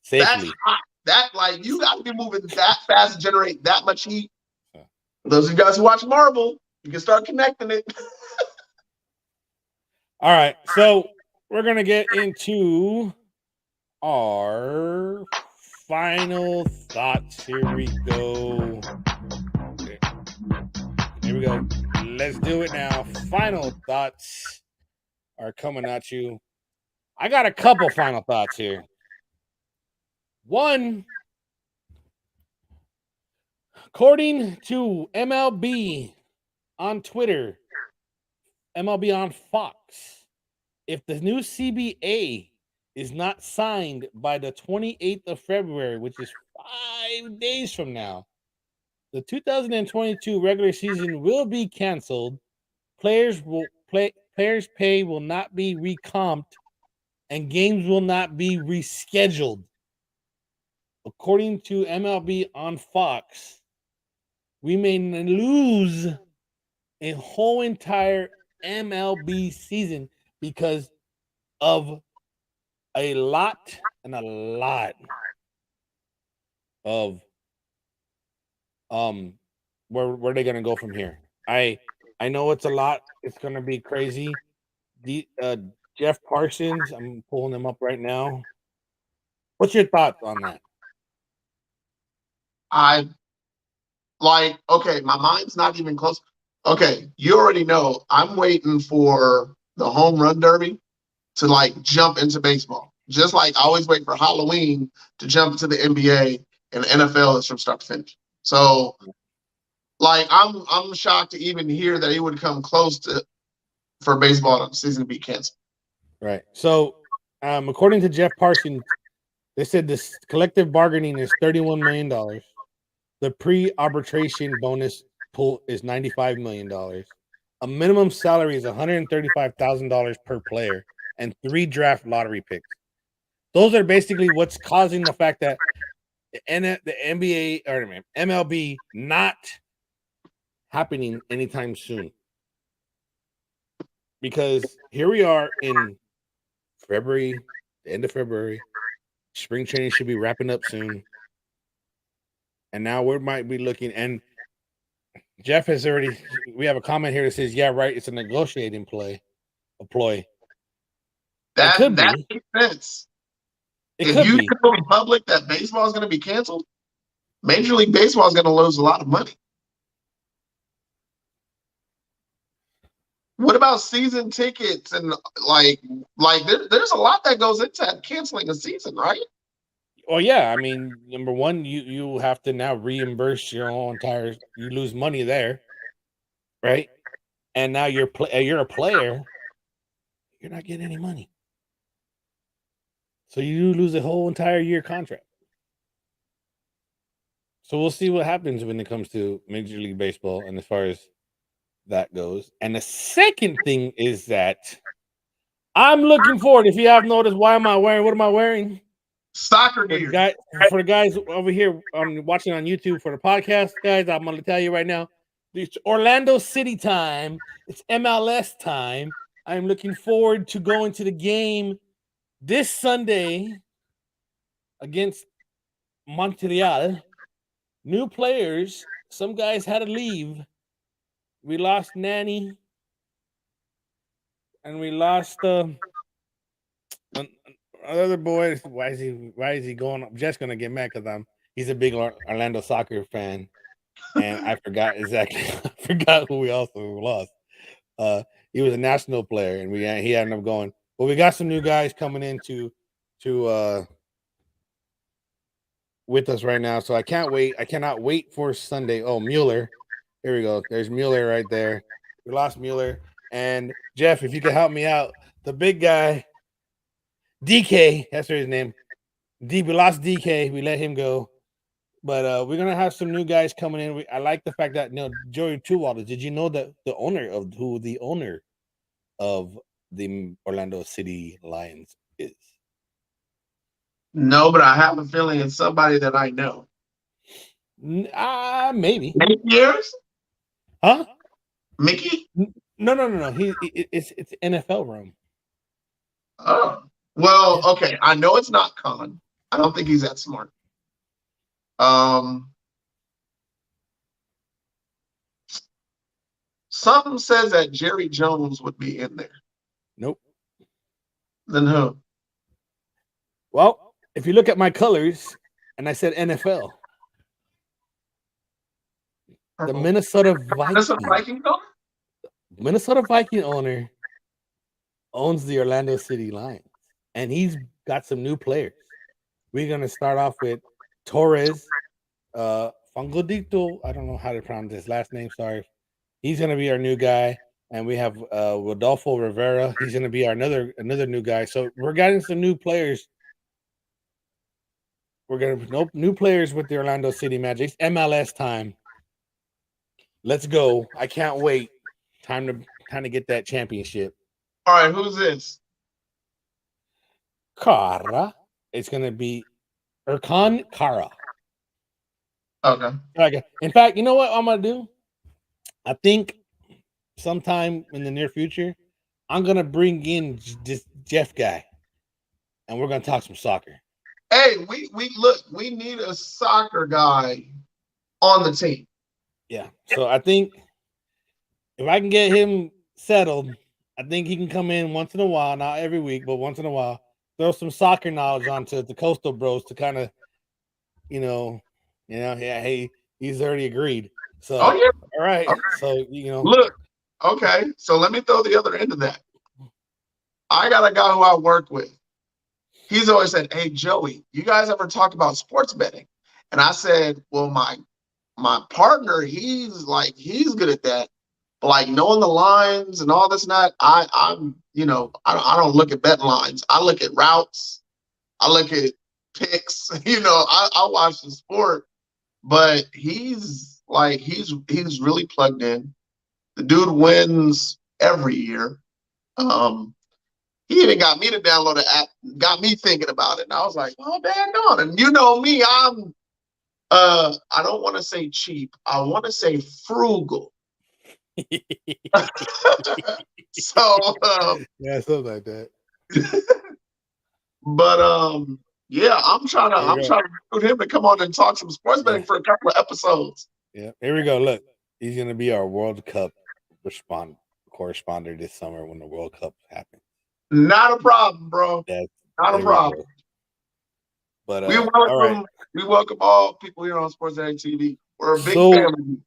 Safely. That's hot. That, like, you got to be moving that fast to generate that much heat. For those of you guys who watch Marvel, you can start connecting it. All right, so we're gonna get into our final thoughts. Here we go. Here we go. Let's do it now. Final thoughts are coming at you. I got a couple final thoughts here. One, according to MLB on Twitter, MLB on Fox, if the new CBA is not signed by the 28th of February, which is 5 days from now, the 2022 regular season will be canceled. Players pay will not be recomped, and games will not be rescheduled. According to MLB on Fox, we may lose a whole entire MLB season because of a lot of where they gonna go from here. I know it's a lot. It's gonna be crazy. Jeff Parsons, I'm pulling him up right now. What's your thoughts on that? Okay, my mind's not even close. Okay, you already know I'm waiting for the home run derby to like jump into baseball. Just like I always wait for Halloween to jump into the NBA, and the NFL is from start to finish. So like I'm shocked to even hear that he would come close to for baseball season to be canceled. Right. So according to Jeff Parsons, they said this collective bargaining is $31 million. The pre-arbitration bonus pool is $95 million. A minimum salary is $135,000 per player and 3 draft lottery picks. Those are basically what's causing the fact that the NBA or MLB not happening anytime soon. Because here we are in February, the end of February. Spring training should be wrapping up soon. And now we might be looking, and Jeff has already, we have a comment here that says, yeah, right, it's a negotiating ploy. That makes sense. If you go public that baseball is going to be canceled, Major League Baseball is going to lose a lot of money. What about season tickets and like there's a lot that goes into canceling a season, right? Oh yeah, I mean, number one, you have to now reimburse your whole entire. You lose money there, right? And now you're a player. You're not getting any money, so you lose a whole entire year contract. So we'll see what happens when it comes to Major League Baseball, and as far as that goes. And the second thing is that I'm looking forward. If you have noticed, what am I wearing? Soccer gear. For the guys over here watching on YouTube for the podcast, guys, I'm going to tell you right now, it's Orlando City time. It's MLS time. I'm looking forward to going to the game this Sunday against Montreal. New players. Some guys had to leave. We lost Nanny, and we lost another boy. Why is he going up? Jeff's gonna get mad because he's a big Orlando soccer fan, and I forgot exactly. I forgot who we also lost. He was a national player, and he ended up going. Well, we got some new guys coming into to with us right now, so I can't wait. I cannot wait for Sunday. Oh, Mueller, here we go. There's Mueller right there. We lost Mueller, and Jeff, if you could help me out, the big guy, DK. That's his name. We lost DK. We let him go. But we're gonna have some new guys coming in. I like the fact that Joey Tuwalder. Did you know that the owner of the Orlando City Lions is? No, but I have a feeling it's somebody that I know. Maybe. 8 years? Huh? Mickey? No. It's NFL room. Oh, well, okay. I know it's not Khan. I don't think he's that smart. Something says that Jerry Jones would be in there. Nope. Then who? Well, if you look at my colors, and I said NFL, the Minnesota Viking owner owns the Orlando City Lions, and he's got some new players. We're gonna start off with Torres, Fangodito. I don't know how to pronounce his last name. Sorry. He's gonna be our new guy, and we have Rodolfo Rivera. He's gonna be another new guy. So we're getting some new players. We're gonna new players with the Orlando City Magic. It's MLS time. Let's go! I can't wait. Time to get that championship. All right, who's this? Kara. It's gonna be Erkan Kara. Okay. In fact, you know what I'm gonna do? I think sometime in the near future, I'm gonna bring in this Jeff guy, and we're gonna talk some soccer. Hey, we need a soccer guy on the team. Yeah. So I think if I can get him settled, I think he can come in once in a while, not every week, but once in a while, throw some soccer knowledge onto the Coastal Bros to kind of, hey, he's already agreed. So, all right. Okay. So, Look, okay. So let me throw the other end of that. I got a guy who I work with. He's always said, "Hey, Joey, you guys ever talk about sports betting?" And I said, "Well, my partner, he's good at that. But like knowing the lines and all this and that, I don't look at bet lines. I look at routes. I look at picks. I watch the sport. But he's really plugged in. The dude wins every year. He even got me to download the app, got me thinking about it. And I was like, oh, dang on. And you know me, I don't want to say cheap. I want to say frugal. So yeah, something like that. But yeah, I'm trying to recruit him to come on and talk some sports betting for a couple of episodes. Yeah, here we go. Look, he's gonna be our World Cup correspondent this summer when the World Cup happens. Not a problem, bro. Not a problem. But we welcome all people here on Sports Daddy TV. We're a big family.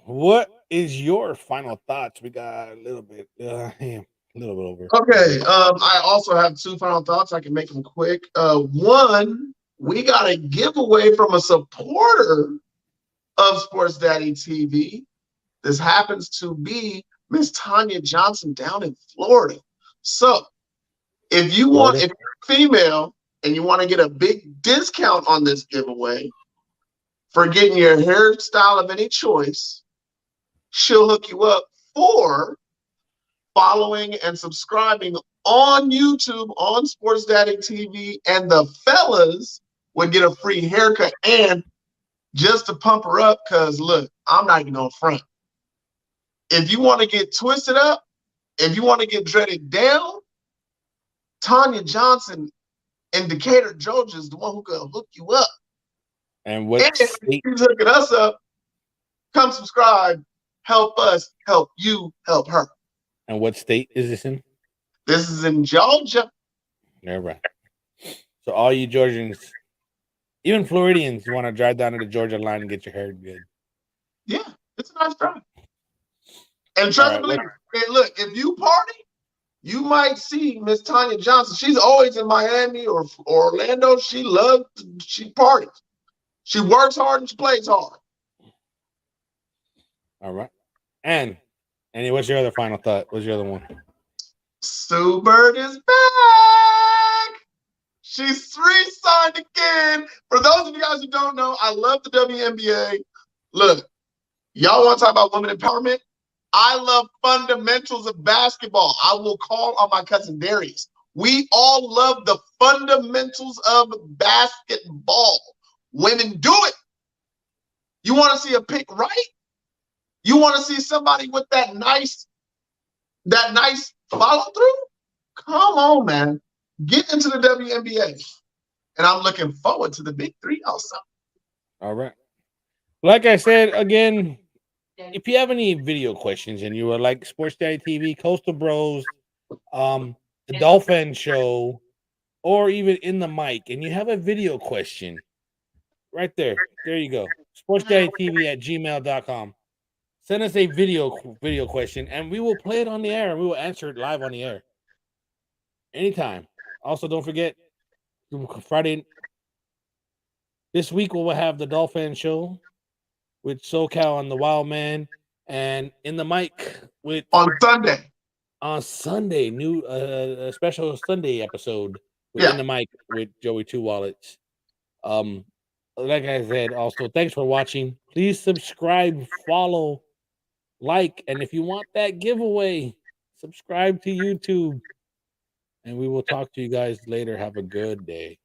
What is your final thoughts? We got a little bit over. Okay. I also have two final thoughts. I can make them quick. One, we got a giveaway from a supporter of Sports Daddy TV. This happens to be Miss Tanya Johnson down in Florida. So if you're female and you want to get a big discount on this giveaway for getting your hairstyle of any choice, she'll hook you up for following and subscribing on YouTube on Sports Daddy TV, and the fellas would get a free haircut. And just to pump her up, because look, I'm not even on front. If you want to get twisted up, if you want to get dreaded down, Tanya Johnson And Decatur, Georgia is the one who can hook you up. And what And state? he's hooking us up. Come subscribe. Help us. Help you. Help her. And what state is this in? This is in Georgia. All right. So all you Georgians, even Floridians, you want to drive down to the Georgia line and get your hair good. Yeah, it's a nice drive. And trust me, look, if you party, you might see Miss Tanya Johnson. She's always in Miami or Orlando. She parties. She works hard and she plays hard. All right. And Annie, what's your other final thought? What's your other one? Sue Bird is back. She's re-signed again. For those of you guys who don't know, I love the WNBA. Look, y'all want to talk about women empowerment? I love fundamentals of basketball. I will call on my cousin Darius. We all love the fundamentals of basketball. Women do it. You want to see a pick right? You want to see somebody with that nice follow through? Come on, man. Get into the WNBA. And I'm looking forward to the big three also. All right. Like I said, again, if you have any video questions and you are like Sports Daddy TV, Coastal Bros, the Dolphin Show, or even In the Mic, and you have a video question, right there you go. SportsDaddyTV@gmail.com. Send us a video question, and we will play it on the air, and we will answer it live on the air. Anytime. Also, don't forget, Friday, this week we will have the Dolphin Show with SoCal and the Wild Man, and In the Mic with on Sunday. On Sunday, new a special Sunday episode with In the Mic with Joey Two Wallets. Like I said, also thanks for watching. Please subscribe, follow, like, and if you want that giveaway, subscribe to YouTube. And we will talk to you guys later. Have a good day.